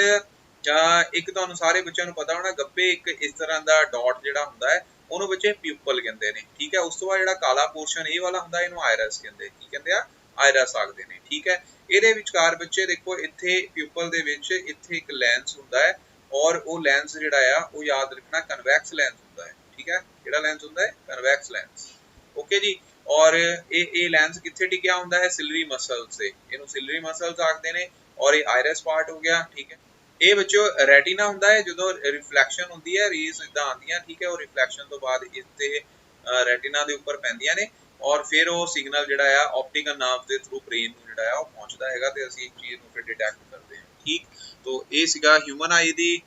ਇੱਕ ਤੁਹਾਨੂੰ ਸਾਰੇ ਬੱਚਿਆਂ ਨੂੰ ਪਤਾ ਹੋਣਾ ਗੱਬੇ ਇੱਕ ਇਸ ਤਰ੍ਹਾਂ ਦਾ ਡਾਟ ਜਿਹੜਾ ਹੁੰਦਾ ਹੈ ਉਹਨੂੰ ਬੱਚੇ ਪਿਊਪਲ ਕਹਿੰਦੇ ਨੇ ਠੀਕ ਹੈ ਉਸ ਤੋਂ ਬਾਅਦ ਜਿਹੜਾ ਕਾਲਾ ਪੋਰਸ਼ਨ ਇਹ ਵਾਲਾ ਹੁੰਦਾ ਇਹਨੂੰ ਆਇਰਸ ਕਹਿੰਦੇ ਕੀ ਕਹਿੰਦੇ ਆ ਆਇਰਸ ਆਖਦੇ ਨੇ ਠੀਕ ਹੈ ਇਹਦੇ ਵਿਚਕਾਰ ਬੱਚੇ ਦੇਖੋ ਇੱਥੇ ਪਿਊਪਲ ਦੇ ਵਿੱਚ ਇੱਥੇ ਇੱਕ ਲੈਂਸ ਹੁੰਦਾ ਹੈ ਔਰ ਉਹ ਲੈਂਸ ਜਿਹੜਾ ਆ ਉਹ ਯਾਦ ਰੱਖਣਾ ਕਨਵੈਕਸ ਲੈਂਸ ਹੁੰਦਾ ਹੈ ਠੀਕ ਹੈ ਕਿਹੜਾ ਲੈਂਸ ਹੁੰਦਾ ਹੈ ਕਨਵੈਕਸ ਲੈਂਸ ਓਕੇ ਜੀ ਔਰ ਇਹ ਲੈਂਸ ਕਿੱਥੇ ਟਿਕਿਆ ਹੁੰਦਾ ਹੈ ਸਿਲਰੀ ਮਸਲਸ ਤੇ ਇਹਨੂੰ ਸਿਲਰੀ ਮਸਲਸ ਆਖਦੇ ਨੇ ਔਰ ਇਹ ਆਇਰਸ ਪਾਰਟ ਹੋ ਗਿਆ ਠੀਕ ਹੈ ਇਹ ਬੱਚੋ ਰੈਟੀਨਾ ਹੁੰਦਾ ਹੈ ਜਦੋਂ ਰਿਫਲੈਕਸ਼ਨ ਹੁੰਦੀ ਹੈ ਰੇਜ਼ ਇਦਾਂ ਆਉਂਦੀਆਂ ਠੀਕ ਹੈ ਉਹ ਰਿਫਲੈਕਸ਼ਨ ਤੋਂ ਬਾਅਦ ਇੱਥੇ ਰੈਟੀਨਾ ਦੇ ਉੱਪਰ ਪੈਂਦੀਆਂ ਨੇ ਔਰ ਫਿਰ ਉਹ ਸਿਗਨਲ ਜਿਹੜਾ ਆ ਆਪਟੀਕਲ ਨਰਵ ਦੇ ਥਰੂ ਬ੍ਰੇਨ ਨੂੰ ਜਿਹੜਾ ਆ ਉਹ ਪਹੁੰਚਦਾ ਹੈਗਾ ਤੇ ਅਸੀਂ ਇੱਕ ਚੀਜ਼ ਨੂੰ ਫਿਰ ਡਿਟੈਕਟ ਕਰਦੇ ਹਾਂ ਠੀਕ ਤੋਂ ਇਹ ਸੀਗਾ ਹਿਊਮਨ ਆਈ ਦੀ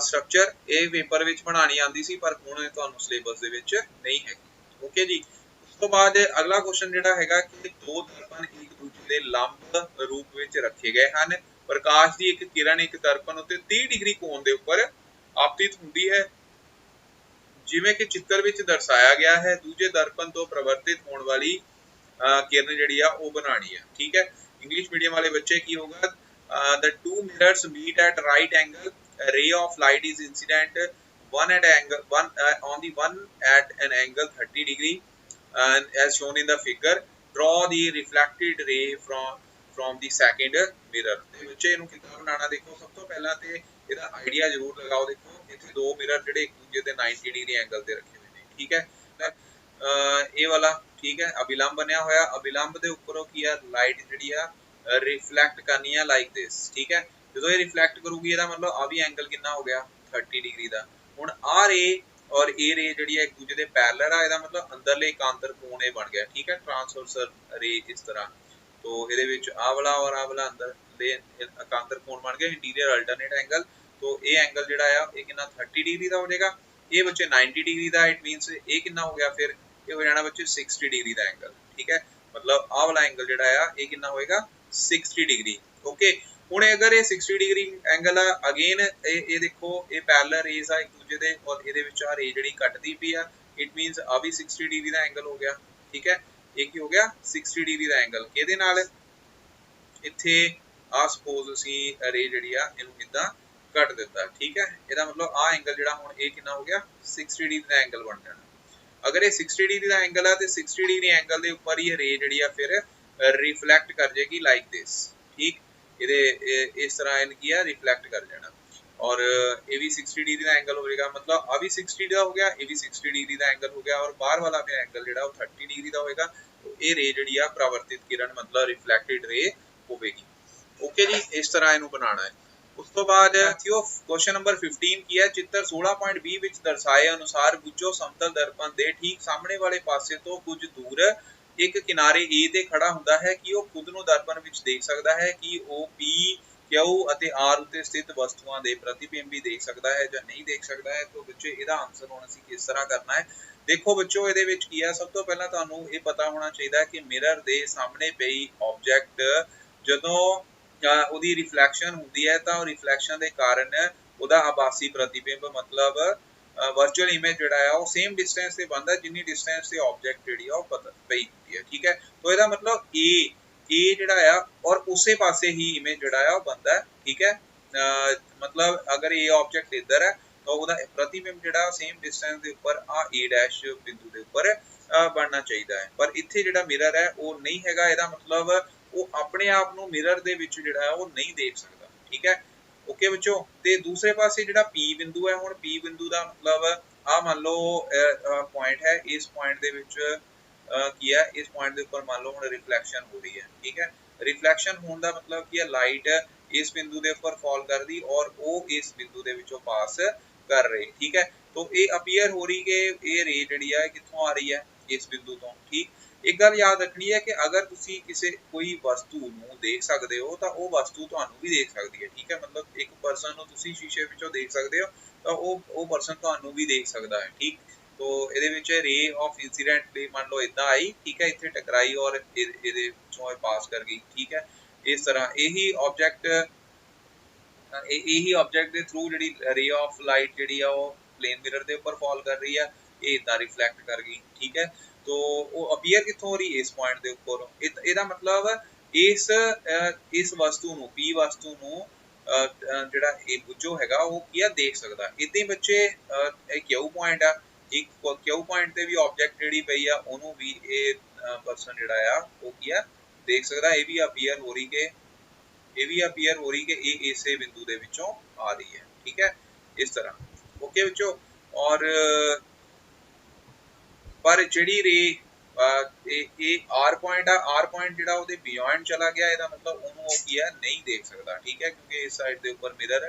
ਸਟਰਕਚਰ ਇਹ ਪੇਪਰ ਵਿੱਚ ਬਣਾਉਣੀ ਆਉਂਦੀ ਸੀ ਪਰ ਹੁਣ ਇਹ ਤੁਹਾਨੂੰ ਸਿਲੇਬਸ ਦੇ ਵਿੱਚ ਨਹੀਂ ਹੈਗੀ ਓਕੇ ਜੀ ਉਸ ਤੋਂ ਬਾਅਦ ਅਗਲਾ ਕੁਐਸਚਨ ਜਿਹੜਾ ਹੈਗਾ ਕਿ ਦੋ ਦਰਪਣ ਇੱਕ ਦੂਜੇ ਦੇ ਲੰਬ ਰੂਪ ਵਿੱਚ ਰੱਖੇ ਗਏ ਹਨ ਪ੍ਰਕਾਸ਼ ਦੀ ਇੱਕ ਕਿਰਨ ਇੱਕ ਦਰਪਣ ਉੱਤੇ 30 ਡਿਗਰੀ ਕੋਣ ਦੇ ਉੱਪਰ ਆਪਤਿਤ ਹੁੰਦੀ ਹੈ ਜਿਵੇਂ ਕਿ ਚਿੱਤਰ ਵਿੱਚ ਦਰਸਾਇਆ ਗਿਆ ਹੈ ਦੂਜੇ ਦਰਪਣ ਤੋਂ ਪ੍ਰਵਰਤਿਤ ਹੋਣ ਵਾਲੀ ਕਿਰਨ ਜਿਹੜੀ ਆ ਉਹ ਬਣਾਣੀ ਹੈ ਠੀਕ ਹੈ ਇੰਗਲਿਸ਼ ਮੀਡੀਅਮ ਵਾਲੇ ਬੱਚੇ ਕੀ ਹੋਗਾ the two mirrors meet at right angle a ray of light is incident on the one at an angle 30 degree and as shown in the figure draw the reflected ray from the second mirror ਤੇ ਬੱਚੇ ਇਹਨੂੰ ਕਿੱਦਾਂ ਬਣਾਉਣਾ ਦੇਖੋ ਸਭ ਤੋਂ ਪਹਿਲਾਂ ਤੇ ਇਹਦਾ ਆਈਡੀਆ ਜ਼ਰੂਰ ਲਗਾਓ ਦੇਖੋ ਇੱਥੇ ਦੋ ਮਿਰਰ ਜਿਹੜੇ ਇੱਕ ਦੂਜੇ ਦੇ 90 ਡਿਗਰੀ ਐਂਗਲ ਤੇ ਰੱਖੇ ਹੋਏ ਨੇ ਠੀਕ ਹੈ ਇਹ ਵਾਲਾ ਠੀਕ ਹੈ ਅਭਿਲੰਬ ਬਣਿਆ ਹੋਇਆ ਅਭਿਲੰਬ ਦੇ ਉੱਪਰੋਂ ਕੀ ਆ ਲਾਈਟ ਜਿਹੜੀ ਆ ਰਿਫਲੈਕਟ ਕਰਨੀ ਆ ਲਾਈਕ ਦਿਸ ਠੀਕ ਹੈ ਜਦੋਂ ਇਹ ਰਿਫਲੈਕਟ ਕਰੂਗੀ ਇਹਦਾ ਮਤਲਬ ਆ ਵੀ ਐਂਗਲ ਕਿੰਨਾ ਹੋ ਗਿਆ 30 ਡਿਗਰੀ ਦਾ ਹੁਣ ਆ ਰੇ ਔਰ ਇਹ ਰੇ ਜਿਹੜੀ ਹੈ ਇੱਕ ਦੂਜੇ ਦੇ ਪੈਰਲਲ ਆ ਇਹਦਾ ਮਤਲਬ ਅੰਦਰਲੇ ਇਕਾਂਤਰ ਕੋਣ ਇਹ ਬਣ ਗਿਆ ਠੀਕ ਹੈ ਟ੍ਰਾਂਸਵਰਸਲ ਰੇ ਇਸ ਤਰ੍ਹਾਂ ਤੋਂ ਇਹਦੇ ਵਿੱਚ ਆ ਵਾਲਾ ਔਰ ਆ ਵਾਲਾ ਅੰਦਰ ਦੇ ਇਕਾਂਤਰ ਕੋਣ ਬਣ ਗਿਆ ਇੰਟੀਰੀਅਰ ਅਲਟਰਨੇਟ ਐਂਗਲ ਤੋਂ ਇਹ ਐਂਗਲ ਜਿਹੜਾ ਆ ਇਹ ਕਿੰਨਾ 30 ਡਿਗਰੀ ਦਾ ਹੋ ਜਾਏਗਾ ਇਹ ਬੱਚੇ 90 ਡਿਗਰੀ ਦਾ ਇਟ ਮੀਨਸ ਇਹ ਕਿੰਨਾ ਹੋ ਗਿਆ ਫਿਰ ये हो जाना बच्चे 60 डिग्री का एंगल, ठीक है। मतलब आ वाला एंगल जिहड़ा आ ये कितना होएगा 60 डिग्री। ओके हुण अगर ये 60 डिग्री एंगल आ अगेन ये देखो ये पैरेलल रेज आ एक दूजे दे और इहदे विच आ रे जिहड़ी कटदी पई आ, इट मीनस आ भी 60 डिग्री का एंगल हो गया, ठीक है। ये की हो गया 60 डिग्री का एंगल किहदे नाल इत्थे आ सपोज असीं रे जिहड़ी आ इहनूं इदां कट दिता, ठीक है। इहदा मतलब आ एंगल जिहड़ा हुण ये कितना हो गया 60 डिग्री का एंगल बन जाना। अगर ये 60 डिग्री का एंगल है तो 60 डिग्री एंगल के ऊपर ही रे जी फिर रिफ्लैक्ट कर जाएगी लाइक दिस, ठीक। ये इस तरह इन किया रिफ्लैक्ट कर जाना और ये भी 60 डिग्री का एंगल हो जाएगा। मतलब अभी 60 डिग्री का हो गया, ये भी 60 डिग्री का एंगल हो गया और बाहर वाला भी एंगल जो 30 डिग्री का होगा। तो ये रे जी परावर्तित किरण मतलब रिफ्लैक्टेड रे होगी। ओके जी, इस तरह इनू बनाना है। उस तो बाद क्वेश्चन नंबर 15 की है चित्र 16.20 विच दर्शाए अनुसार बुझो समतल दर्पण दे ठीक सामने वाले पासे तो कुछ दूर एक किनारे ए ते खड़ा हुंदा है कि वो खुद नूं दर्पण विच देख सकदा है कि वो पी क्यू अते आर उत्ते स्थित वस्तुआं दे प्रतिबिंब भी देख सकदा है या नहीं देख सकदा है। तो बच्चे इहदा आंसर हुण असीं किस तरह करना है। देखो बच्चों इहदे विच की है, सब तो पहला तुहानूं ये पता होना चाहिए कि मिरर दे सामने पई ऑब्जेक्ट जदों ਉਹਦੀ रिफ्लैक्शन ਹੁੰਦੀ है तो रिफ्लैक्शन के कारण ਉਹਦਾ आभासी प्रतिबिंब मतलब वर्चुअल इमेज जिहड़ा है वो सेम डिस्टेंस से बनता है जिन्नी डिस्टेंस से ऑब्जेक्ट जिहड़ी है वो पई होती है, ठीक है। तो ਇਹਦਾ मतलब ए जिहड़ा है और उसे पासे ही इमेज जिहड़ा है वो बनता है, ठीक है। मतलब अगर ए ऑब्जेक्ट इधर है तो ਉਹਦਾ प्रतिबिंब जिहड़ा सेम डिस्टेंस के ऊपर आ ए डैश बिंदु के ऊपर बनना चाहिए है। पर इत्थे जिहड़ा मिरर है वो नहीं हैगा, ਇਹਦਾ मतलब वो अपने आप नूं मिरर दे विच जिहड़ा है वो नहीं देख सकता, ठीक है। ओके बच्चों, ते दूसरे पासे जिहड़ा पी बिंदु है, हुण पी बिंदु दा मतलब आ मान लो पॉइंट है, इस पॉइंट दे विच की है, इस पॉइंट दे ऊपर मान लो हुण रिफ्लैक्शन हो रही है, ठीक है। रिफ्लैक्शन होने का मतलब की है लाइट इस बिंदु के ऊपर फॉल कर दी और वो इस बिंदु के विचों पास कर रही, ठीक है। तो ये अपीयर हो रही कि ये रे जिहड़ी है कित्थों आ रही है इस बिंदु तो, ठीक। एक गल याद रखनी है कि अगर तुसी किसी कोई वस्तु नूं देख सकते हो तो वो वस्तु तुहानूं भी देख सकती है, ठीक है। मतलब एक परसन नूं तुसी शीशे विचों देख सकते हो तो वो परसन तुहानूं भी देख सकता है, ठीक। तो इहदे विच रे ऑफ इंसीडेंट मान लो इदां आई, ठीक है, इत्थे टकराई और इहदे विचों पास कर गई, ठीक है। इस तरह यही ऑब्जेक्ट के थ्रू जिहड़ी रे ऑफ लाइट जिहड़ी आ वो प्लेन मिरर के ऊपर फॉल कर रही है, ये इदां रिफ्लैक्ट कर गई, ठीक है। तो वो अपीयर कित्थों हो रही है इस पॉइंट के ऊपर। ਇਹਦਾ मतलब इस वस्तु नूं पी वस्तु नूं ਜਿਹੜਾ ਇਹ ਬੁੱਝੋ ਹੈਗਾ ਉਹ ਕੀ ਆ ਦੇਖ ਸਕਦਾ। ਇਦਾਂ ਹੀ ਬੱਚੇ ਇਹ ਕਿਊ ਪੁਆਇੰਟ ਆ, ਇੱਕ ਕਿਊ ਪੁਆਇੰਟ ਤੇ ਵੀ ਆਬਜੈਕਟ ਜਿਹੜੀ ਪਈ ਆ ਉਹਨੂੰ ਵੀ ਇਹ ਪਰਸਨ ਜਿਹੜਾ ਆ ਉਹ ਕੀ ਆ ਦੇਖ ਸਕਦਾ। ਇਹ ਵੀ ਅਪੀਅਰ ਹੋ ਰਹੀ कि ये इसे बिंदु दे विचों आ रही है, ठीक है, इस तरह। ओके बच्चों, और पर जिहड़ी रे ये आर पॉइंट आ, आर पॉइंट जिहड़ा ओहदे बियॉन्ड चला गया, ਇਹਦਾ मतलब ਉਹਨੂੰ ਉਹ ਕੀ ਹੈ नहीं देख सकता, ठीक है, क्योंकि इस साइड ਦੇ ਉੱਪਰ मिरर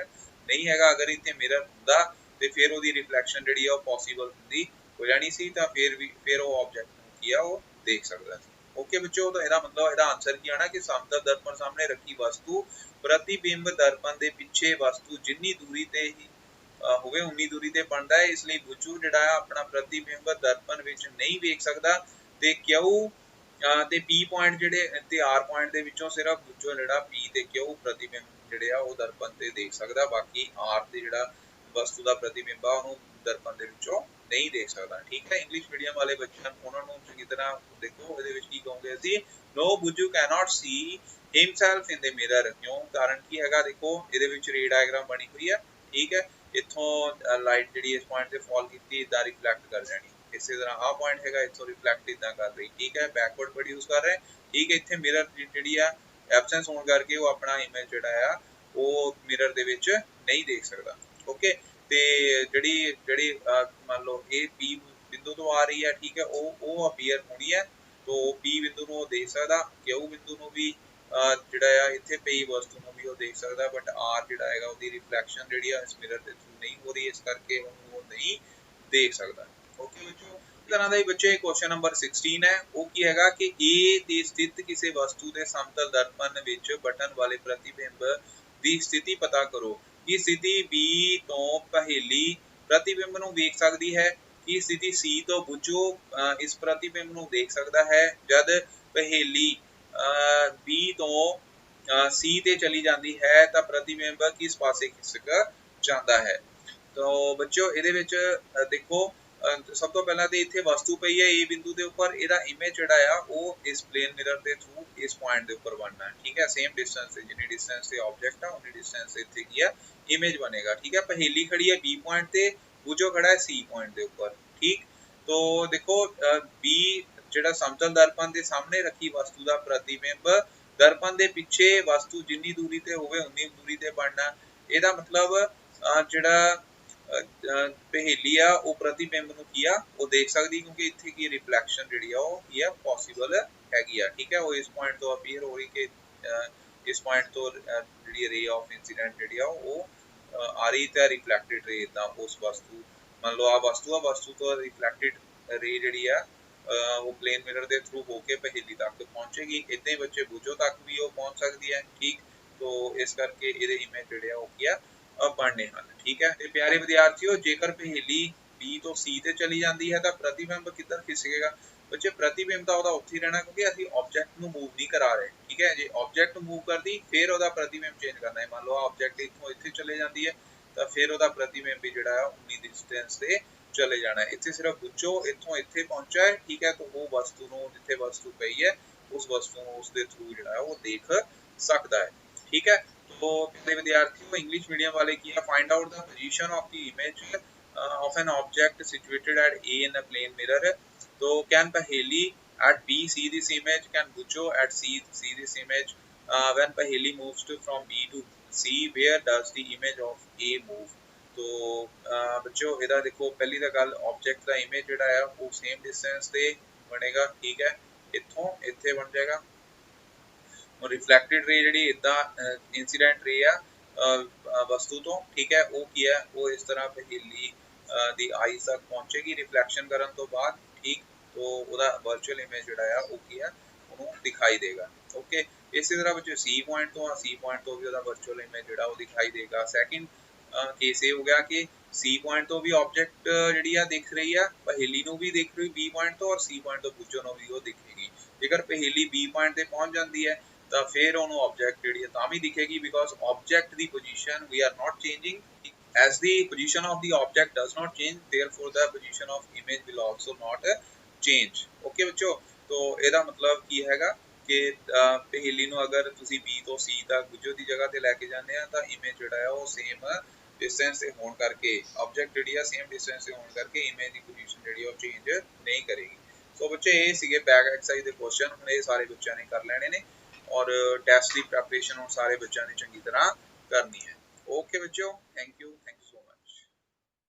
नहीं हैगा। अगर ਇੱਥੇ मिरर ਹੁੰਦਾ ਤੇ ਫਿਰ ਉਹਦੀ ਰਿਫਲੈਕਸ਼ਨ ਜਿਹੜੀ ਆ ਉਹ ਪੋਸੀਬਲ ਹੁੰਦੀ ਹੋ ਜਾਣੀ ਸੀ ਤਾਂ ਫਿਰ ਉਹ ਆਬਜੈਕਟ ਨੂੰ ਕੀ ਆ ਉਹ ਦੇਖ ਸਕਦਾ ਸੀ। ओके बच्चों, तो ਇਹਦਾ मतलब ਇਹਦਾ आंसर ਕੀ ਆਣਾ कि समतल दर्पण सामने रखी वस्तु प्रतिबिंब दर्पण ਦੇ ਪਿੱਛੇ वस्तु जिन्नी दूरी ਤੇ ਹੀ ਹੋਵੇ ਉਨੀ ਦੂਰੀ ਤੇ ਬਣਦਾ ਹੈ। ਇਸ ਲਈ ਬੁੱਝੂ ਜਿਹੜਾ ਆ ਆਪਣਾ ਪ੍ਰਤੀਬਿੰਬ ਦਰਪਣ ਵਿੱਚ ਨਹੀਂ ਵੇਖ ਸਕਦਾ ਤੇ ਕਿਊ ਤੇ ਪੀ ਪੁਆਇੰਟ ਜਿਹੜੇ ਤੇ ਆਰ ਪੁਆਇੰਟ ਦੇ ਵਿੱਚੋਂ ਸਿਰਫ ਬੁੱਝੋ ਜਿਹੜਾ ਪੀ ਤੇ ਕਿਊ ਪ੍ਰਤੀਬਿੰਬ ਜਿਹੜੇ ਆ ਉਹ ਦਰਪਣ ਤੇ ਦੇਖ ਸਕਦਾ। ਬਾਕੀ ਆਰ ਤੇ ਜਿਹੜਾ ਵਸਤੂ ਦਾ ਪ੍ਰਤੀਬਿੰਬ ਆ ਉਹਨੂੰ ਦਰਪਣ ਦੇ ਵਿੱਚੋਂ नहीं देख सकता, ठीक है। इंग्लिश मीडियम वाले बच्चे उन्होंने चंगी तरह देखो ਇਹਦੇ ਵਿੱਚ ਕੀ ਕਹੋਗੇ ਅਸੀਂ no Bujju cannot see himself in the mirror। क्यों कारण ਕੀ ਹੈਗਾ ਦੇਖੋ ਇਹਦੇ ਵਿੱਚ ਰੇ ਡਾਇਗਰਾਮ ਬਣੀ ਹੋਈ ਹੈ, ठीक है। इत्थों लाइट ਜਿਹੜੀ ਇਸ ਪੁਆਇੰਟ ਤੇ ਫਾਲ ਕੀਤੀ ਇਦਾਂ ਰਿਫਲੈਕਟ ਕਰ ਜਾਣੀ, ਇਸੇ ਤਰ੍ਹਾਂ ਆ ਪੁਆਇੰਟ ਹੈਗਾ ਇੱਥੋਂ ਰਿਫਲੈਕਟ ਇਦਾਂ ਕਰ ਰਹੀ, ठीक है, बैकवर्ड प्रोड्यूस कर रहे, ठीक है। ਇੱਥੇ ਮਿਰਰ ਜਿਹੜੀ ਆ ਐਬਸੈਂਸ ਹੋਣ ਕਰਕੇ ਉਹ ਆਪਣਾ ਇਮੇਜ ਜਿਹੜਾ ਆ ਉਹ ਮਿਰਰ ਦੇ ਵਿੱਚ ਨਹੀਂ ਦੇਖ ਸਕਦਾ। ਓਕੇ, ਤੇ ਜਿਹੜੀ ਮੰਨ ਲਓ ਇਹ ਪੀ ਬਿੰਦੂ ਤੋਂ ਆ ਰਹੀ ਹੈ, ਠੀਕ ਹੈ, ਉਹ ਅਪੀਅਰ ਹੋਣੀ ਹੈ। तो पी बिंदु ਨੂੰ ਦੇਖ ਸਕਦਾ, ਕਿਊ ਬਿੰਦੂ ਨੂੰ ਵੀ ਜਿਹੜਾ ਆ ਇੱਥੇ ਪਈ ਵਸਤੂ ਨੂੰ ਵੀ ਉਹ ਦੇਖ ਸਕਦਾ, ਬਟ ਆਰ ਜਿਹੜਾ ਹੈਗਾ ਉਹਦੀ ਰਿਫਲੈਕਸ਼ਨ ਜਿਹੜੀ ਆ ਇਸ ਮਿਰਰ ਦੇ ਥਰੂ ਨਹੀਂ ਹੋ ਰਹੀ, ਇਸ ਕਰਕੇ ਉਹਨੂੰ ਉਹ ਨਹੀਂ ਦੇਖ ਸਕਦਾ। ਓਕੇ ਬੱਚੋ, ਇਸ ਤਰ੍ਹਾਂ ਦਾ ਹੀ ਬੱਚੇ ਕੁਐਸਚਨ ਨੰਬਰ 16 ਹੈ, ਉਹ ਕੀ ਹੈਗਾ ਕਿ A ਤੇ ਸਥਿਤ ਕਿਸੇ ਵਸਤੂ ਦੇ ਸਮਤਲ ਦਰਪਣ ਵਿੱਚ ਬਟਨ ਵਾਲੇ ਪ੍ਰਤੀਬਿੰਬ ਦੀ ਸਥਿਤੀ ਪਤਾ ਕਰੋ। ਕਿ ਸਥਿਤੀ B ਤੋਂ ਪਹੇਲੀ ਪ੍ਰਤੀਬਿੰਬ ਨੂੰ ਵੇਖ ਸਕਦੀ ਹੈ ਕੀ ਸਥਿਤੀ C ਤੋਂ ਬੁੱਝੋ ਇਸ ਪ੍ਰਤੀਬਿੰਬ ਨੂੰ ਦੇਖ ਸਕਦਾ ਹੈ ਜਦ ਪਹੇਲੀ B ਤੋਂ C ਤੇ ਚਲੀ ਜਾਂਦੀ ਹੈ ਤਾਂ ਪ੍ਰਤੀਬਿੰਬ ਕਿਸ ਪਾਸੇ ਖਿਸਕ ਜਾਂਦਾ ਹੈ। तो बच्चों ਇਹਦੇ ਵਿੱਚ ਦੇਖੋ ਸਭ ਤੋਂ ਪਹਿਲਾਂ ਤੇ ਇੱਥੇ ਵਸਤੂ ਪਈ ਹੈ A ਬਿੰਦੂ ਦੇ ਉੱਪਰ, ਇਹਦਾ ਇਮੇਜ ਜਿਹੜਾ ਆ ਉਹ ਇਸ ਪਲੇਨ ਮਿਰਰ ਦੇ ਥਰੂ ਇਸ ਪੁਆਇੰਟ ਦੇ ਉੱਪਰ ਬਣਨਾ ਹੈ। ਠੀਕ ਹੈ, ਸੇਮ ਡਿਸਟੈਂਸ ਤੇ ਜਿੰਨੀ ਡਿਸਟੈਂਸ ਤੇ ਆਬਜੈਕਟ ਆ ਉਨੀ ਡਿਸਟੈਂਸ ਤੇ ਇੱਥੇ ਕੀ ਆ ਇਮੇਜ ਬਣੇਗਾ। ਠੀਕ ਹੈ, ਪਹੇਲੀ ਖੜੀ ਹੈ B ਪੁਆਇੰਟ ਤੇ, ਬੁੱਝੋ ਖੜਾ ਹੈ C ਪੁਆਇੰਟ ਦੇ ਉੱਪਰ। ਠੀਕ, तो देखो B ਜਿਹੜਾ ਸਮਤਲ ਦਰਪਣ ਦੇ ਸਾਹਮਣੇ ਰੱਖੀ ਵਸਤੂ ਦਾ ਪ੍ਰਤੀਬਿੰਬ ਦਰਪਣ ਦੇ ਪਿੱਛੇ ਵਸਤੂ ਜਿੰਨੀ ਦੂਰੀ ਤੇ ਹੋਵੇ ਉਨੀ ਦੂਰੀ ਤੇ ਬਣਨਾ। ਇਹਦਾ ਮਤਲਬ ਜਿਹੜਾ ਪਹੇਲੀ ਆ ਉਹ ਪ੍ਰਤੀਬਿੰਬ ਨੂੰ ਕੀ ਆ ਉਹ ਦੇਖ ਸਕਦੀ, ਕਿਉਂਕਿ ਇੱਥੇ ਕੀ ਰਿਫਲੈਕਸ਼ਨ ਜਿਹੜੀ ਆ ਉਹ ਕੀ ਆ ਪੋਸੀਬਲ ਹੈਗੀ ਆ। ਠੀਕ ਹੈ, ਉਹ ਇਸ ਪੁਆਇੰਟ ਤੋਂ ਅਪੀਅਰ ਹੋ ਰਹੀ ਕਿ ਇਸ ਪੁਆਇੰਟ ਤੋਂ ਜਿਹੜੀ ਰੇ ਆਫ ਇਨਸੀਡੈਂਟ ਜਿਹੜੀ ਆ ਉਹ ਆ ਰਹੀ ਤੇ ਰਿਫਲੈਕਟਡ ਰੇ ਦਾ ਉਸ ਵਸਤੂ, ਮੰਨ ਲਓ ਆ ਵਸਤੂ ਤੋਂ ਰਿਫਲੈਕਟਡ ਰੇ ਜਿਹੜੀ ਆ ਉਹ ਪਲੇਨ ਮਿਰਰ ਦੇ ਥਰੂ ਹੋ ਕੇ ਪਹੇਲੀ ਤੱਕ ਪਹੁੰਚੇਗੀ। ਇਦਾਂ ਹੀ ਬੱਚੇ ਬੁੱਝੋ ਤੱਕ ਵੀ ਉਹ ਪਹੁੰਚ ਸਕਦੀ ਹੈ। ਠੀਕ, तो ਇਸ ਕਰਕੇ ਇਹਦੇ ਇਮੇਜ ਜਿਹੜੇ ਆ ਉਹ ਕੀ ਆ ਬਣਨੇ ਹਨ। ਠੀਕ ਹੈ, ਤੇ ਪਿਆਰੇ ਵਿਦਿਆਰਥੀਓ ਜੇਕਰ ਪਹੇਲੀ B ਤੋਂ C ਤੇ ਚਲੀ ਜਾਂਦੀ ਹੈ ਤਾਂ ਪ੍ਰਤੀਬਿੰਬ ਕਿੱਧਰ ਖਿਸਕੇਗਾ? ਬੱਚੇ ਪ੍ਰਤੀਬਿੰਬ ਤਾਂ ਉਹਦਾ ਉੱਥੇ ਹੀ ਰਹਿਣਾ, ਕਿਉਂਕਿ ਅਸੀਂ ਆਬਜੈਕਟ ਨੂੰ ਮੂਵ ਨਹੀਂ ਕਰਾ ਰਹੇ। ਠੀਕ ਹੈ, ਜੇ ਆਬਜੈਕਟ ਮੂਵ ਕਰਦੀ ਫਿਰ ਉਹਦਾ ਪ੍ਰਤੀਬਿੰਬ ਚੇਂਜ ਕਰਨਾ ਹੈ। ਮੰਨ ਲਓ ਆਬਜੈਕਟ ਇੱਥੋਂ ਇੱਥੇ ਚਲੇ ਜਾਂਦੀ ਹੈ ਤਾਂ ਫਿਰ ਉਹਦਾ ਪ੍ਰਤੀਬਿੰਬ ਵੀ ਜਿਹੜਾ ਆ ਉਨੀ ਡਿਸਟੈਂਸ ਤੇ ਚਲੇ ਜਾਣਾ ਹੈ। ਇੱਥੇ ਸਿਰਫ ਬੁੱਝੋ ਇੱਥੋਂ ਇੱਥੇ ਪਹੁੰਚਾ ਹੈ। ਠੀਕ ਹੈ, ਤਾਂ ਉਹ ਵਸਤੂ ਨੂੰ ਜਿੱਥੇ ਵਸਤੂ ਪਈ ਹੈ ਉਸ ਵਸਤੂ ਨੂੰ ਉਸ ਦੇ ਥਰੂ ਜਿਹੜਾ ਹੈ ਉਹ ਦੇਖ ਸਕਦਾ ਹੈ। ठीक है, तो प्यारे विद्यार्थियों इंग्लिश मीडियम वाले की है find out the position of the image of an object situated at A in a plane mirror। तो कैन पहेली at B see this image, can Bucho at C see this image? When Paheli moves from B to C, where does the image of A move? तो बच्चों ਇਹਦਾ ਦੇਖੋ ਪਹਿਲੀ ਤਾਂ ਗੱਲ object ਦਾ image ਜਿਹੜਾ ਹੈ ਉਹ ਸੇਮ ਡਿਸਟੈਂਸ ਤੇ ਬਣੇਗਾ। ਠੀਕ ਹੈ, ਇੱਥੋਂ ਇੱਥੇ ਬਣ ਜਾਏਗਾ। और रिफ्लैक्टेड रे जी इदा इंसीडेंट रे आ वस्तु तो, ठीक है, वो की है वो इस तरह पहेली दी आईज तक पहुंचेगी रिफ्लैक्शन करने तो बाद। ठीक, तो वह वर्चुअल इमेज जोड़ा वो की है उन्होंने दिखाई देगा। ओके, इस तरह बच्चे C पॉइंट तो भी वह वर्चुअल इमेज जोड़ा वो दिखाई देगा। सैकेंड केस ये हो गया कि C पॉइंट तो भी ऑब्जेक्ट जी दिख रही है, पहेली नूं भी दिख रही B पॉइंट तो, और C पॉइंट तो बुझो नूं भी वो दिखेगी। जेकर पहेली B पॉइंट ते पहुंच जाती है ਤਾਂ ਫਿਰ ਉਹਨੂੰ ਆਬਜੈਕਟ ਜਿਹੜੀ ਹੈ ਤਾਂ ਵੀ ਦਿਖੇਗੀ, ਬਿਕੋਜ਼ ਆਬਜੈਕਟ ਦੀ position we are not changing as the position of the object does not change, therefore the position of image will also not change। okay ਬੱਚੋ, तो ਇਹਦਾ ਮਤਲਬ ਕੀ ਹੈਗਾ ਕਿ ਪਹੇਲੀ ਨੂੰ ਅਗਰ ਤੁਸੀਂ B ਤੋਂ C ਤੱਕ ਬੁੱਝੋ ਦੀ ਜਗ੍ਹਾ ਤੇ ਲੈ ਕੇ ਜਾਂਦੇ ਆ ਤਾਂ ਇਮੇਜ ਜਿਹੜਾ ਹੈ ਉਹ ਸੇਮ ਡਿਸਟੈਂਸ ਤੇ ਹੋਣ ਕਰਕੇ ਆਬਜੈਕਟ ਜਿਹੜੀ ਆ ਸੇਮ ਡਿਸਟੈਂਸ ਤੇ ਹੋਣ ਕਰਕੇ ਇਮੇਜ ਦੀ ਪੋਜੀਸ਼ਨ ਜਿਹੜੀ ਉਹ ਚੇਂਜ ਨਹੀਂ ਕਰੇਗੀ। ਸੋ ਬੱਚੇ ਇਹ ਸੀਗੇ ਬੈਕ ਐਕਸਰਸਾਈਜ਼ ਦੇ ਕੁਐਸਚਨ, ਹੁਣ ਇਹ ਸਾਰੇ ਬੱਚਿਆਂ ਨੇ ਕਰ ਲੈਣੇ ਨੇ और टेस्ट की प्रैपरेशन सारे बच्चों ने चंगी तरह करनी है। ओके बच्चों, थैंक यू।